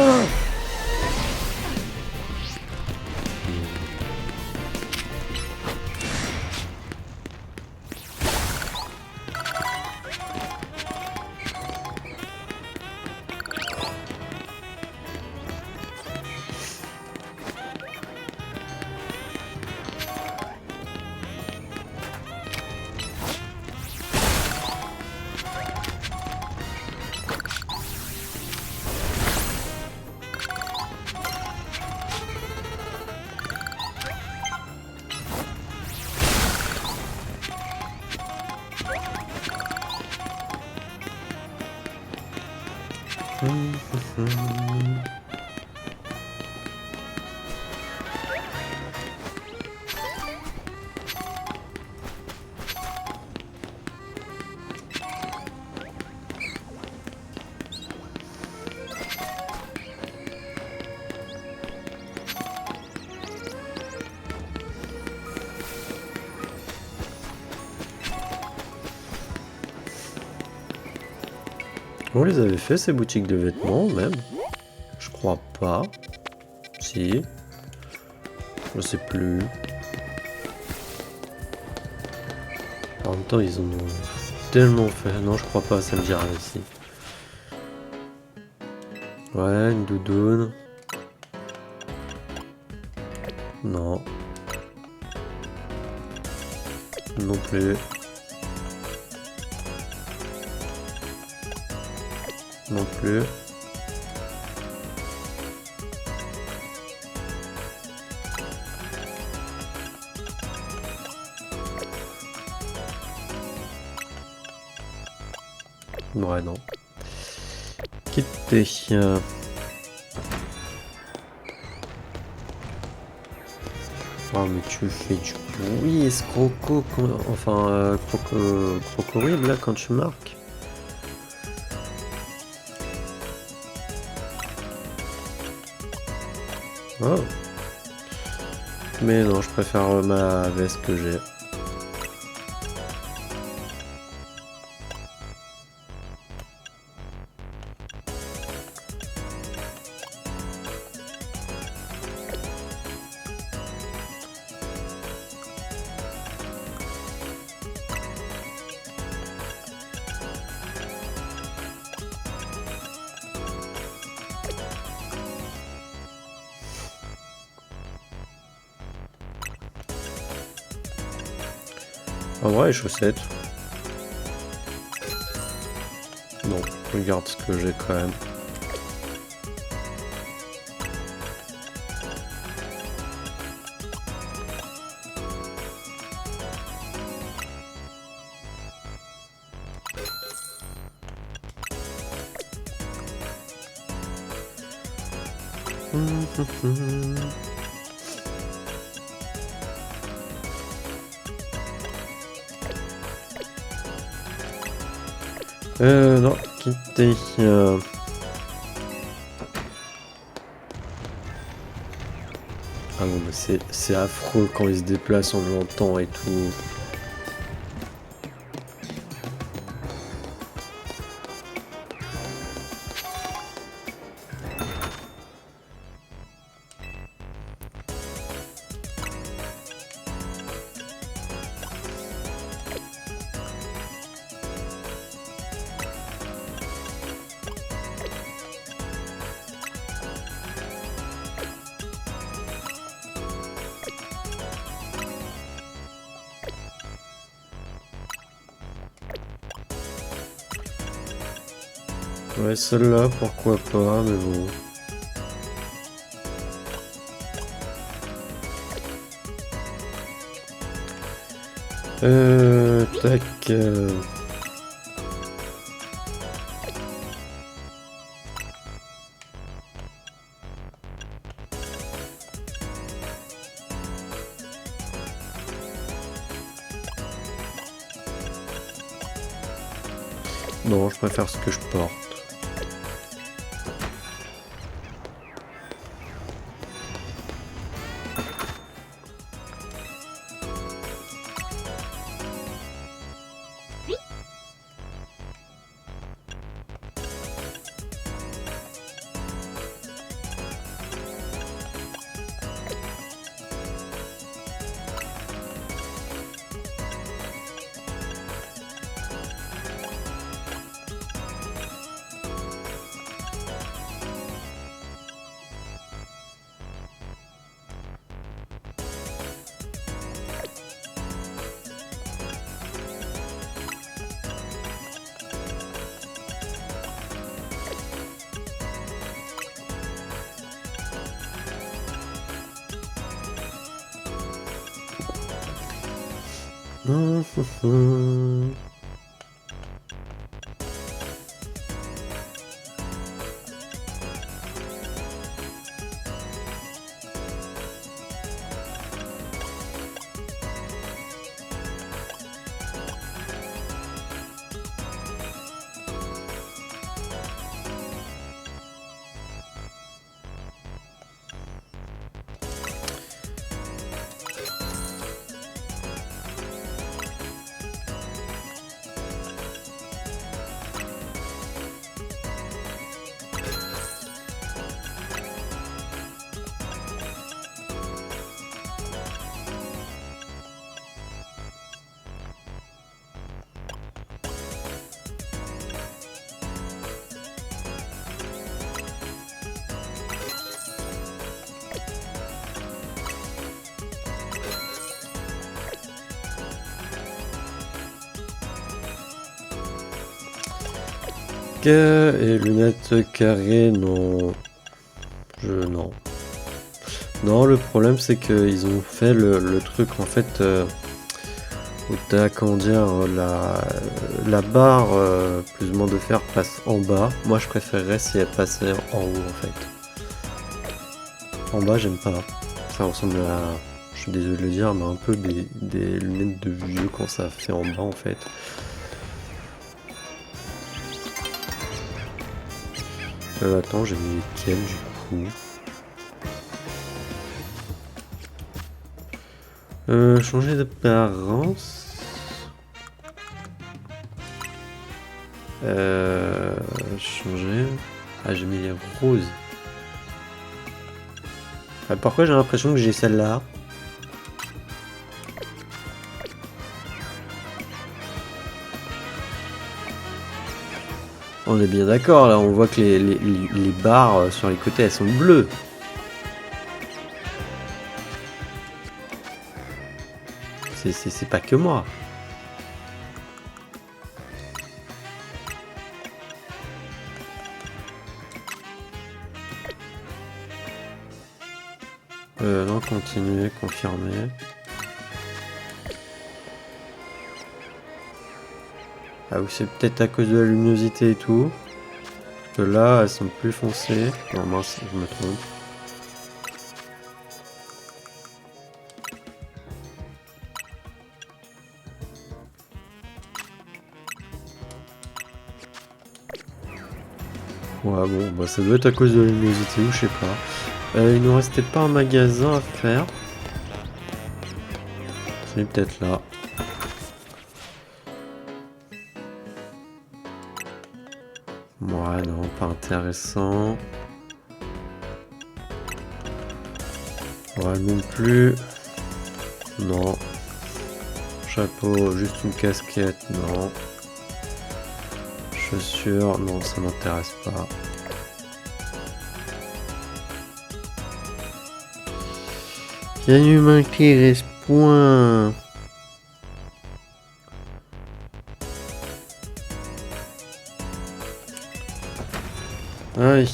On les avait fait ces boutiques de vêtements même. Je crois pas. Si. Je sais plus. En même temps ils en ont tellement fait. Non je crois pas, ça me dit rien ici. Ouais, une doudoune. Non. Non plus. Non plus. Ouais, non. Quitter. Oh, mais tu fais du bruit, escroco. Enfin, crocodile, là, quand tu marques. Oh. Mais non, je préfère ma veste que j'ai. En vrai, les chaussettes. Non, regarde ce que j'ai quand même. Non, quitter. Ah non, mais c'est affreux quand il se déplace, on l'entend et tout. Ouais, celle-là, pourquoi pas, mais bon. Tac. Non, je préfère ce que je porte. Et lunettes carrées, non. Non. Non, le problème c'est qu'ils ont fait le truc en fait où t'as, comment dire, la barre plus ou moins de fer passe en bas. Moi je préférerais si elle passait en haut en fait. En bas j'aime pas. Ça ressemble à, je suis désolé de le dire, mais un peu des lunettes de vieux quand ça fait en bas en fait. Attends, j'ai mis lesquels du coup. Changer d'apparence. Changer. Ah, j'ai mis les roses. Pourquoi j'ai l'impression que j'ai celle-là? On est bien d'accord, là on voit que les barres sur les côtés elles sont bleues. C'est pas que moi. Non, continuer, confirmer. Ah oui, c'est peut-être à cause de la luminosité et tout. Que là, elles sont plus foncées. Non, mince, je me trompe. Ouais, bon, bah ça doit être à cause de la luminosité ou je sais pas. Il nous restait pas un magasin à faire. C'est peut-être là. Ouais, non, pas intéressant. Ouais, non plus. Non. Chapeau, juste une casquette, non. Chaussures, non, ça m'intéresse pas. Il y a un humain qui reste point. Aïe.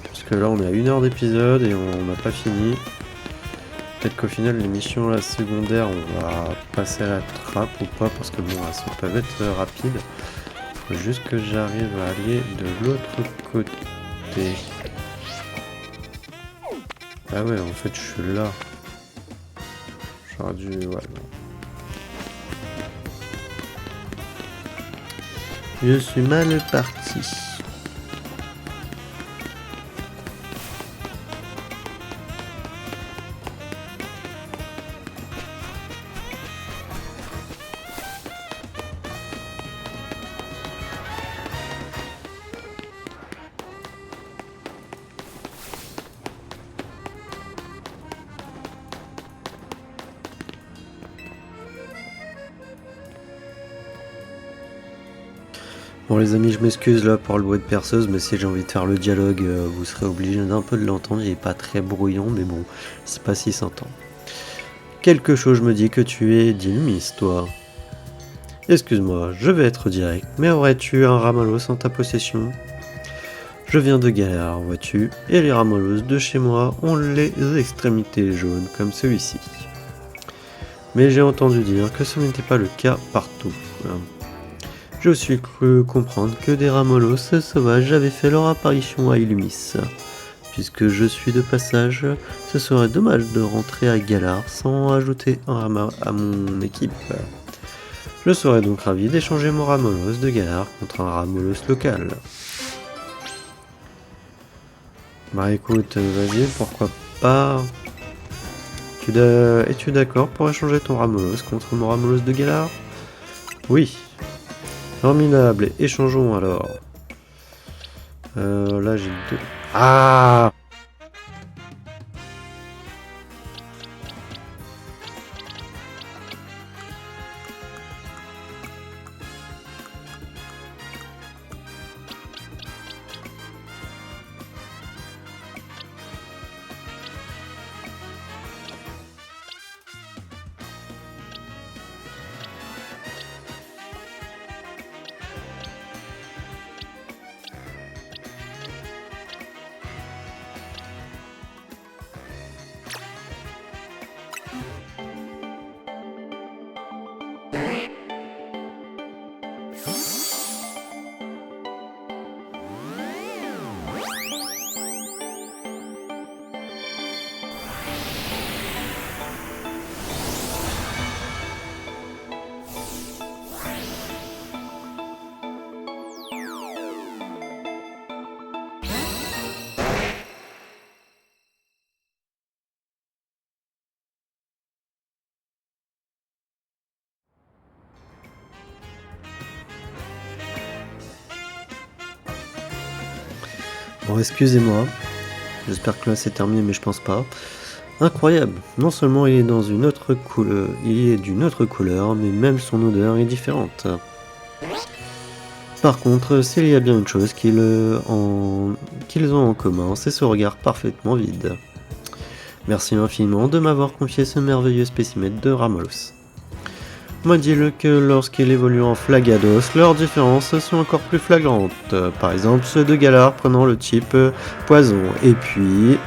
Parce que là, on est à 1 heure d'épisode et on n'a pas fini. Peut-être qu'au final, les missions là, secondaires, on va passer à la trappe ou pas, parce que bon, elles peuvent être rapides. Faut juste que j'arrive à aller de l'autre côté. Ah ouais, en fait, je suis là. J'aurais dû... Ouais, non. Je suis mal parti. Bon les amis, je m'excuse là pour le bruit de perceuse, mais si j'ai envie de faire le dialogue, vous serez obligé d'un peu de l'entendre. Il est pas très brouillon, mais bon, c'est pas si s'entend. Quelque chose me dit que tu es d'Illumis, toi. Excuse-moi, je vais être direct, mais aurais-tu un Ramalos en ta possession? Je viens de Galar, vois-tu, et les Ramalos de chez moi ont les extrémités jaunes comme celui-ci. Mais j'ai entendu dire que ce n'était pas le cas partout. Je suis cru comprendre que des Ramolos sauvages avaient fait leur apparition à Illumis. Puisque je suis de passage, ce serait dommage de rentrer à Galar sans ajouter un Rama à mon équipe. Je serais donc ravi d'échanger mon Ramolos de Galar contre un Ramolos local. Bah écoute, vas-y, pourquoi pas. Es-tu d'accord pour échanger ton Ramolos contre mon Ramolos de Galar? Oui. Formidable, échangeons alors. Là j'ai deux. Ah! Bon, excusez-moi. J'espère que là c'est terminé, mais je pense pas. Incroyable. Non seulement il est dans une autre couleur, il est d'une autre couleur, mais même son odeur est différente. Par contre, s'il y a bien une chose qu'ils ont en commun, c'est ce regard parfaitement vide. Merci infiniment de m'avoir confié ce merveilleux spécimen de Ramolos. Moi dis-le que lorsqu'il évolue en Flagados, leurs différences sont encore plus flagrantes. Par exemple, ceux de Galar prenant le type poison. Et puis...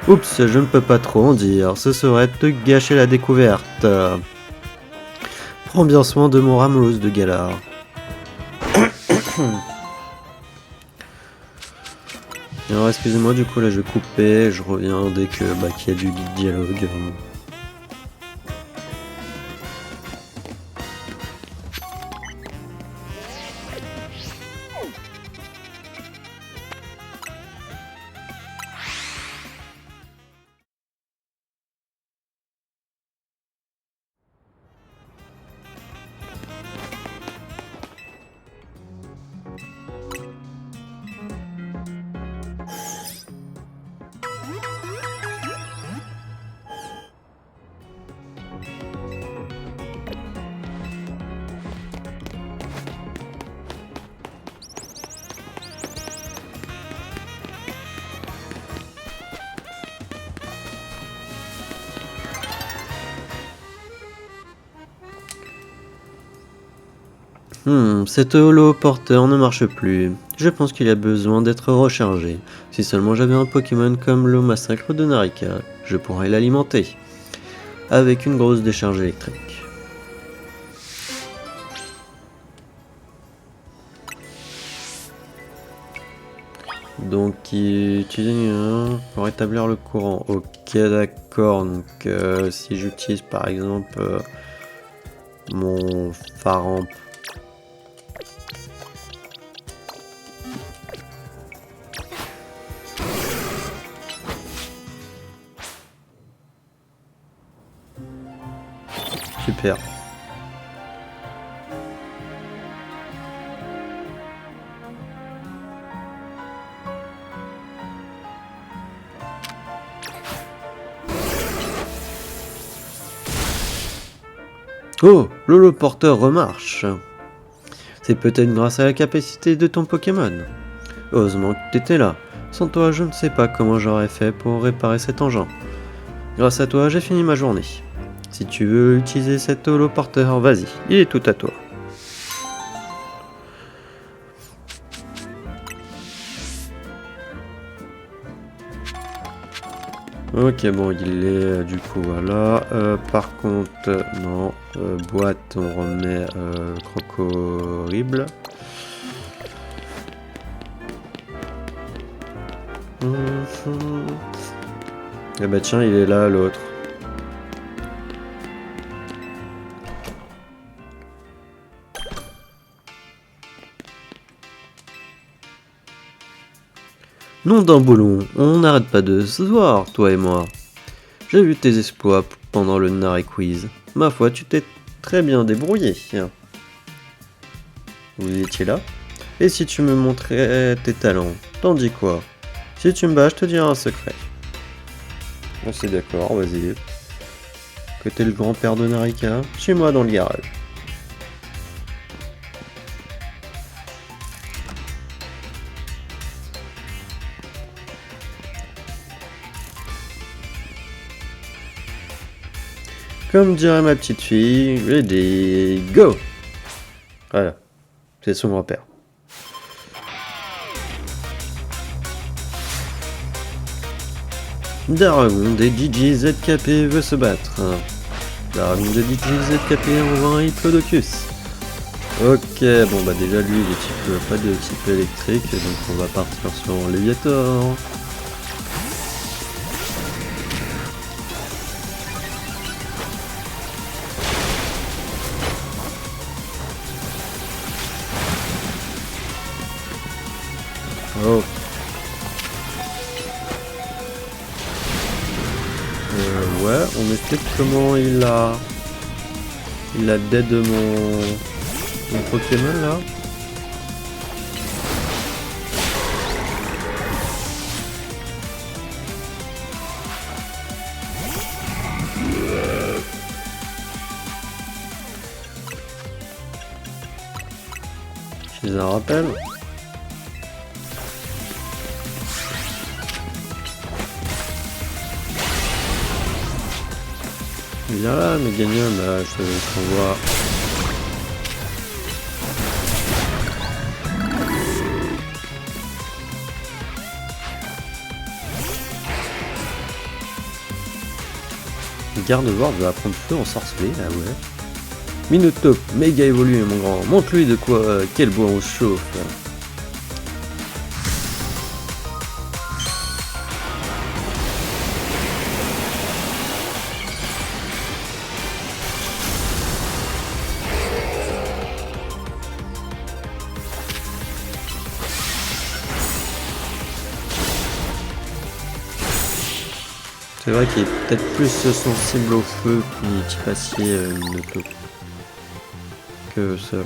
Oups, je ne peux pas trop en dire, ce serait te gâcher la découverte. Prends bien soin de mon Ramolos de Galar. Alors excusez-moi, du coup là je vais couper, je reviens dès que qu'il y a du dialogue. Cet holo-porteur ne marche plus. Je pense qu'il a besoin d'être rechargé. Si seulement j'avais un Pokémon comme le massacre de Narika, je pourrais l'alimenter. Avec une grosse décharge électrique. Donc, utiliser pour établir le courant. Ok, d'accord. Donc, si j'utilise par exemple mon Faramp. super. Oh, l'holoporteur remarche. C'est peut-être grâce à la capacité de ton Pokémon. Heureusement que t'étais là. Sans toi, je ne sais pas comment j'aurais fait pour réparer cet engin. Grâce à toi, j'ai fini ma journée. Si tu veux utiliser cet holoporteur, vas-y, il est tout à toi. Ok, bon, il est du coup, voilà. Par contre, non, boîte, on remet Crocorrible. Eh bah tiens, il est là, l'autre. Nom d'un boulon, on n'arrête pas de se voir, toi et moi. J'ai vu tes exploits pendant le Nari Quiz. Ma foi, tu t'es très bien débrouillé. Vous étiez là? Et si tu me montrais tes talents, t'en dis quoi? Si tu me bats, je te dirai un secret. On s'est d'accord, vas-y. Que t'es le grand-père de Narika, suis-moi dans le garage. Comme dirait ma petite fille, ready, go! Voilà, c'est son grand-père. Dragon des DJ ZKP veut se battre. Dragon des DJ ZKP envoie un Hippodocus. Ok, bon bah déjà lui il est pas de type électrique, donc on va partir sur Léviator. Oh. Ouais, on explique comment il a dead mon Pokémon là. Je les un rappel. Viens là, Meganium, là, je t'envoie. Gardevoir veut apprendre feu en sorcelé, ah ouais. Minotaur, méga évolué mon grand, montre-lui de quoi, quel bois on chauffe. C'est vrai qu'il est peut-être plus sensible au feu ni type acier Minotaur que seul.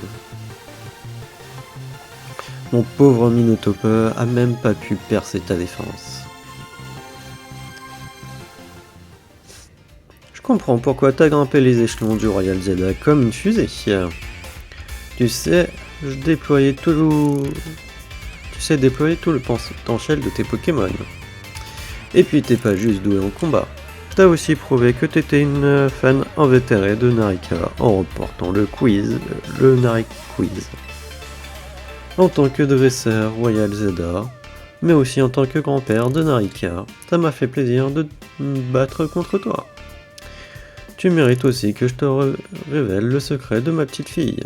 Mon pauvre Minotaur a même pas pu percer ta défense. Je comprends pourquoi t'as grimpé les échelons du Royal Zelda comme une fusée. Tu sais déployer tout le potentiel de tes Pokémon. Et puis t'es pas juste doué en combat. T'as aussi prouvé que t'étais une fan invétérée de Narika en remportant le Nari Quiz. En tant que dresseur Royal Zelda, mais aussi en tant que grand-père de Narika, ça m'a fait plaisir de me battre contre toi. Tu mérites aussi que je te révèle le secret de ma petite fille.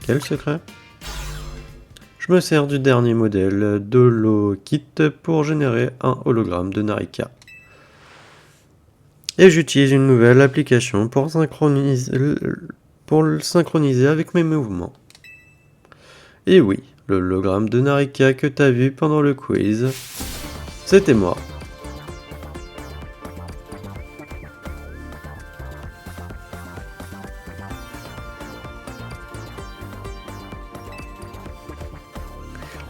Quel secret ? Je me sers du dernier modèle d'Holokit pour générer un hologramme de Narika. Et j'utilise une nouvelle application pour le synchroniser avec mes mouvements. Et oui, le hologramme de Narika que t'as vu pendant le quiz, c'était moi.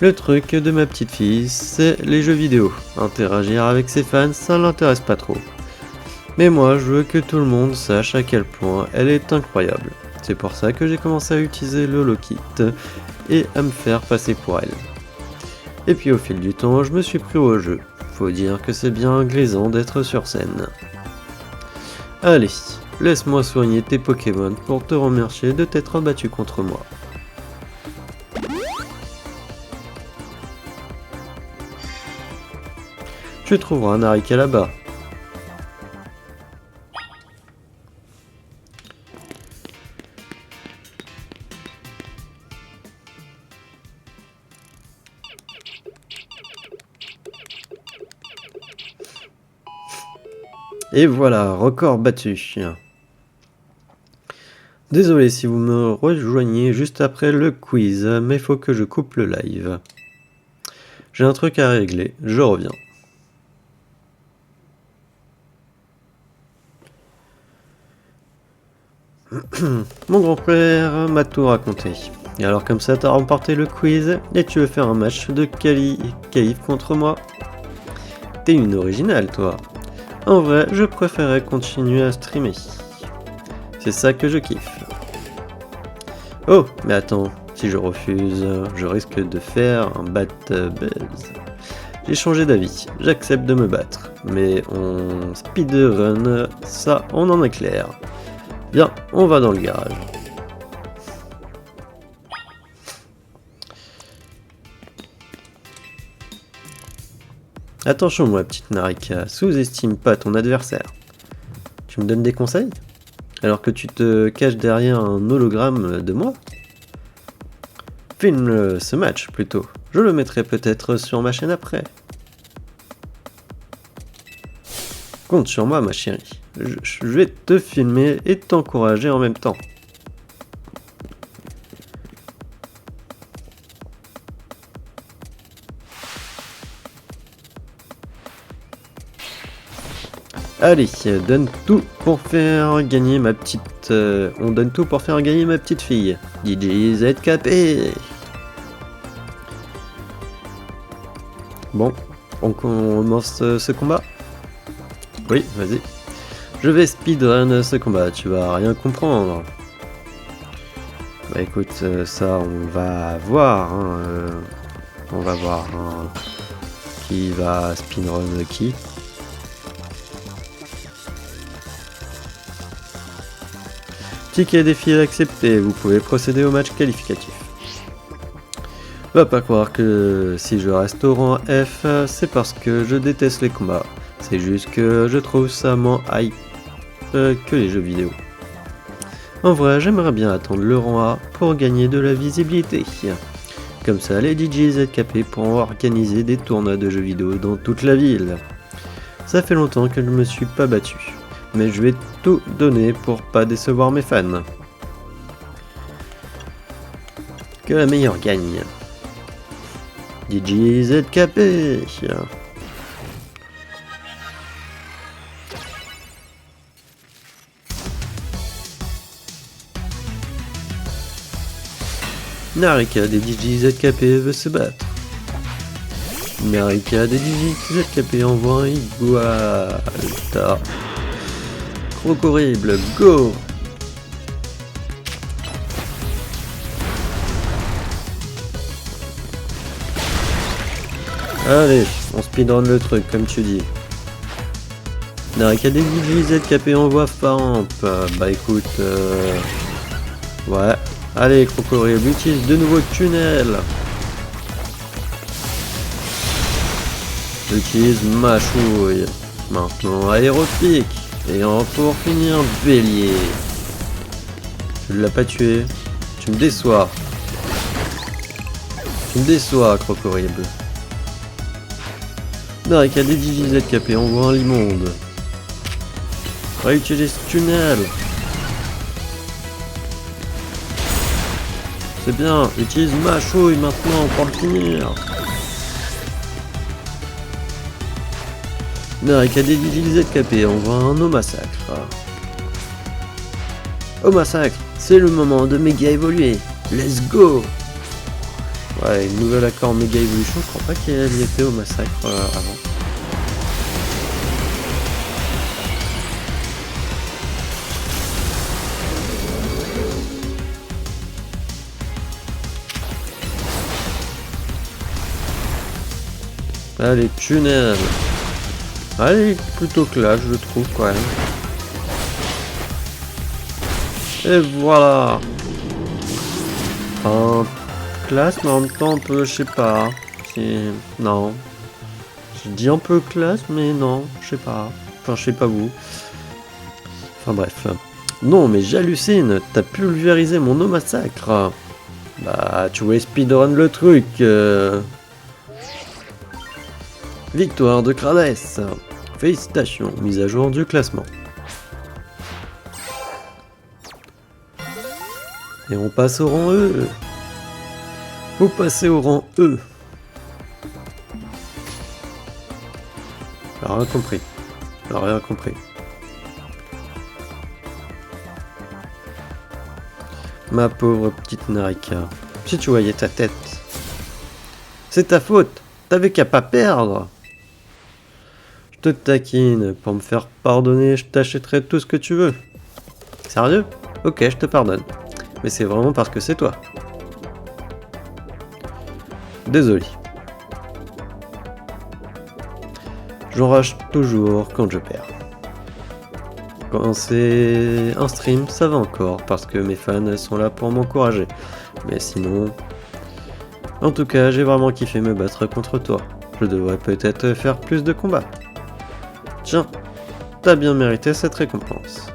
Le truc de ma petite fille, c'est les jeux vidéo. Interagir avec ses fans, ça l'intéresse pas trop. Mais moi, je veux que tout le monde sache à quel point elle est incroyable. C'est pour ça que j'ai commencé à utiliser le Holokit et à me faire passer pour elle. Et puis au fil du temps, je me suis pris au jeu. Faut dire que c'est bien glaisant d'être sur scène. Allez, laisse-moi soigner tes Pokémon pour te remercier de t'être battu contre moi. Tu trouveras un Harika là-bas. Et voilà, record battu. Désolé si vous me rejoignez juste après le quiz, mais faut que je coupe le live. J'ai un truc à régler, je reviens. Mon grand-père m'a tout raconté. Et alors comme ça, t'as remporté le quiz et tu veux faire un match de qualif contre moi? T'es une originale, toi. En vrai, je préférais continuer à streamer. C'est ça que je kiffe. Oh, mais attends, si je refuse, je risque de faire un bad buzz. J'ai changé d'avis, j'accepte de me battre. Mais on speedrun, ça on en est clair. Bien, on va dans le garage. Attention moi petite Narika, sous-estime pas ton adversaire. Tu me donnes des conseils? Alors que tu te caches derrière un hologramme de moi? Filme ce match plutôt, je le mettrai peut-être sur ma chaîne après. Compte sur moi ma chérie, je vais te filmer et t'encourager en même temps. Allez, donne tout pour faire gagner ma petite... on donne tout pour faire gagner ma petite fille. DJ ZKP. Bon, on commence ce combat? Oui, vas-y. Je vais speedrun ce combat, tu vas rien comprendre. Bah écoute, ça on va voir. Hein, on va voir hein, qui va speedrun qui. Ticket défi accepté, vous pouvez procéder au match qualificatif. Va pas croire que si je reste au rang F, c'est parce que je déteste les combats. C'est juste que je trouve ça moins hype que les jeux vidéo. En vrai, j'aimerais bien attendre le rang A pour gagner de la visibilité. Comme ça, les DJ ZKP pourront organiser des tournois de jeux vidéo dans toute la ville. Ça fait longtemps que je ne me suis pas battu. Mais je vais tout donner pour pas décevoir mes fans. Que la meilleure gagne. DJ ZKP. Narika des DJ ZKP veut se battre. Narika des DJ ZKP envoie un Igualta. Horrible, go! Allez, on speedrun le truc comme tu dis. Narika des DJ ZKP envoie Faramp. Bah écoute, ouais. Allez, Crocodile, utilise de nouveau tunnel. J'utilise ma chouille. Maintenant aéropique. Et pour finir, bélier. Tu ne l'as pas tué. Tu me déçois. Tu me déçois, Crocodile. Narika des DJ ZKP envoie un Limonde. Réutilise tunnel. C'est bien, utilise ma chouille maintenant pour le finir. Narika des DJ ZKP envoie un au massacre. Au massacre, c'est le moment de méga évoluer. Let's go! Ouais, une nouvelle accord Méga Evolution, je crois pas qu'elle y était au massacre avant. Allez, tunnel. Allez, plutôt classe, je trouve, quand même. Et voilà. Enfin, classe, mais en même temps un peu, je sais pas. Non. Je dis un peu classe, mais non, je sais pas. Enfin, je sais pas vous. Enfin bref. Non, mais j'hallucine, t'as pulvérisé mon eau massacre. Bah, tu voulais speedrun le truc. Victoire de Krades. Félicitations, mise à jour du classement. Et on passe au rang E. Faut passer au rang E. Rien compris. Rien compris. Ma pauvre petite Narika. Si tu voyais ta tête. C'est ta faute. T'avais qu'à pas perdre. Je te taquine. Pour me faire pardonner, je t'achèterai tout ce que tu veux. Sérieux? Ok, je te pardonne. Mais c'est vraiment parce que c'est toi. Désolé. J'enrage toujours quand je perds. Quand c'est un stream, ça va encore, parce que mes fans sont là pour m'encourager. Mais sinon... En tout cas, j'ai vraiment kiffé me battre contre toi. Je devrais peut-être faire plus de combats. Tiens, t'as bien mérité cette récompense.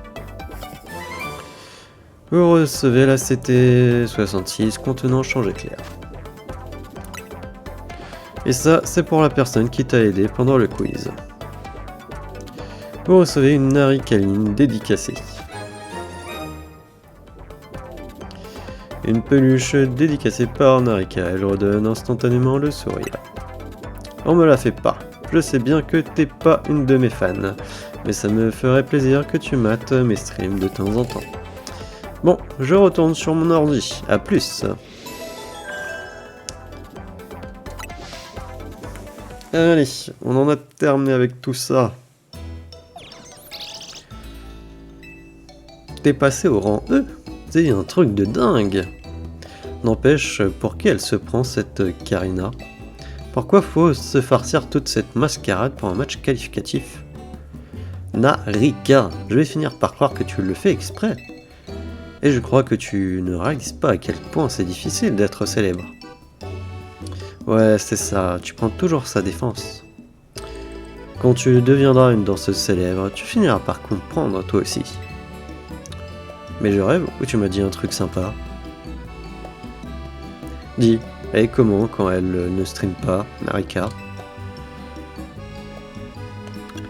Vous recevez la CT66 contenant change éclair. Et ça, c'est pour la personne qui t'a aidé pendant le quiz. Vous recevez une Narikaline dédicacée. Une peluche dédicacée par Narika, elle redonne instantanément le sourire. On me la fait pas. Je sais bien que t'es pas une de mes fans, mais ça me ferait plaisir que tu mates mes streams de temps en temps. Bon, je retourne sur mon ordi. À plus. Allez, on en a terminé avec tout ça. T'es passé au rang E. C'est un truc de dingue. N'empêche, pour qui elle se prend cette Karina? Pourquoi faut se farcir toute cette mascarade pour un match qualificatif? Narika, je vais finir par croire que tu le fais exprès. Et je crois que tu ne réalises pas à quel point c'est difficile d'être célèbre. Ouais, c'est ça, tu prends toujours sa défense. Quand tu deviendras une danseuse célèbre, tu finiras par comprendre toi aussi. Mais je rêve ou tu m'as dit un truc sympa? Dis, et comment quand elle ne stream pas, Narika?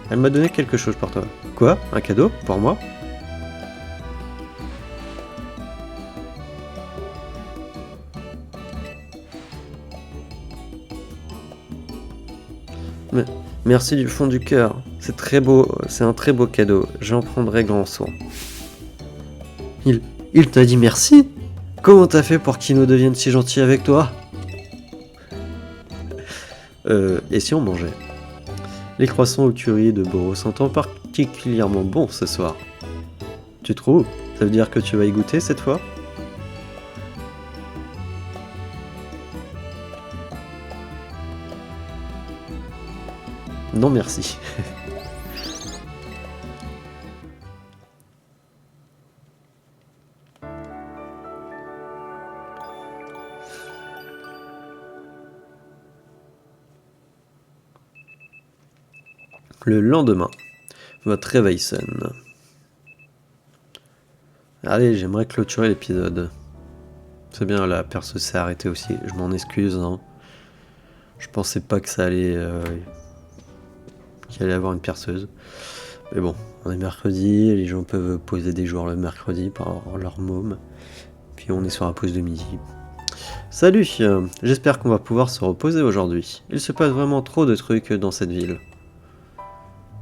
Elle m'a donné quelque chose pour toi. Quoi? Un cadeau? Pour moi? Mais, merci du fond du cœur. C'est très beau, c'est un très beau cadeau. J'en prendrai grand soin. Il t'a dit merci? Comment t'as fait pour qu'il nous devienne si gentil avec toi? Et si on mangeait? Les croissants au curry de Boro sentent particulièrement bon ce soir. Tu trouves? Ça veut dire que tu vas y goûter cette fois? Non merci. Le lendemain, votre réveil sonne. Allez, j'aimerais clôturer l'épisode. C'est bien, la perceuse s'est arrêtée aussi, je m'en excuse. Hein. Je pensais pas que ça allait... qu'il allait avoir une perceuse. Mais bon, on est mercredi, les gens peuvent poser des jours le mercredi par leur môme. Puis on est sur la pause de midi. Salut, j'espère qu'on va pouvoir se reposer aujourd'hui. Il se passe vraiment trop de trucs dans cette ville.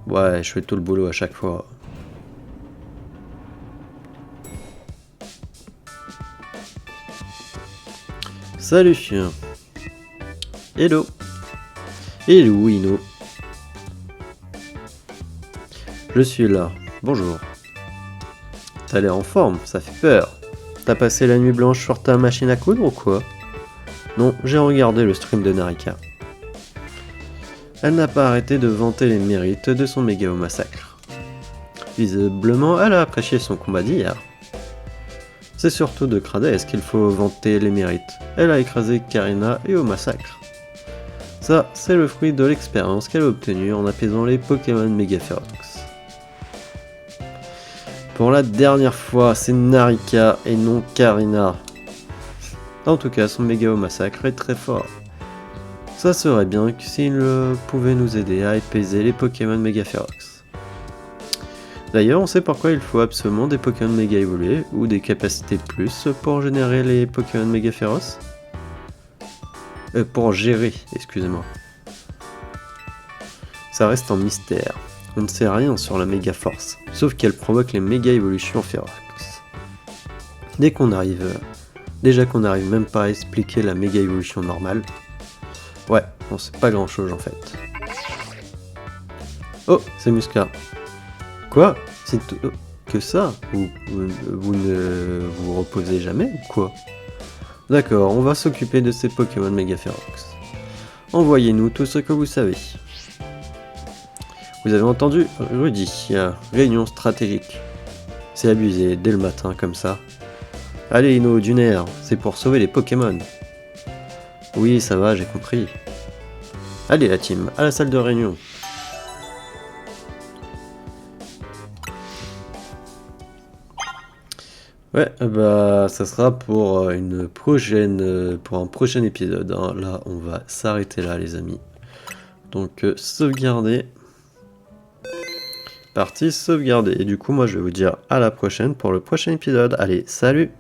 Ouais, je fais tout le boulot à chaque fois. Salut. Hello. Hello, Ino. Je suis là. Bonjour. T'as l'air en forme, ça fait peur. T'as passé la nuit blanche sur ta machine à coudre ou quoi? Non, j'ai regardé le stream de Narika. Elle n'a pas arrêté de vanter les mérites de son méga massacre. Visiblement, elle a apprécié son combat d'hier. C'est surtout de Crades qu'il faut vanter les mérites. Elle a écrasé Karina et au massacre. Ça, c'est le fruit de l'expérience qu'elle a obtenue en apaisant les Pokémon Mega Ferox. Pour la dernière fois, c'est Narika et non Karina. En tout cas, son méga massacre est très fort. Ça serait bien que s'il pouvait nous aider à apaiser les Pokémon Mega Ferox. D'ailleurs, on sait pourquoi il faut absolument des Pokémon méga évolués ou des capacités plus pour générer les Pokémon méga féroces. Pour gérer, excusez-moi. Ça reste un mystère. On ne sait rien sur la méga force, sauf qu'elle provoque les méga évolutions férox. Déjà qu'on n'arrive même pas à expliquer la méga évolution normale. Ouais, on sait pas grand chose en fait. Oh, c'est Musca. Quoi? C'est que ça? Vous ne vous reposez jamais ou quoi? D'accord, on va s'occuper de ces Pokémon Mega Ferox. Envoyez-nous tout ce que vous savez. Vous avez entendu, Rudy, réunion stratégique. C'est abusé, dès le matin comme ça. Allez Ino, du nerf, c'est pour sauver les Pokémon. Oui, ça va, j'ai compris. Allez la team, à la salle de réunion. Ouais, bah ça sera pour pour un prochain épisode. Hein. Là, on va s'arrêter là, les amis. Donc sauvegarder. Partie sauvegarder. Et du coup, moi, je vais vous dire à la prochaine pour le prochain épisode. Allez, salut!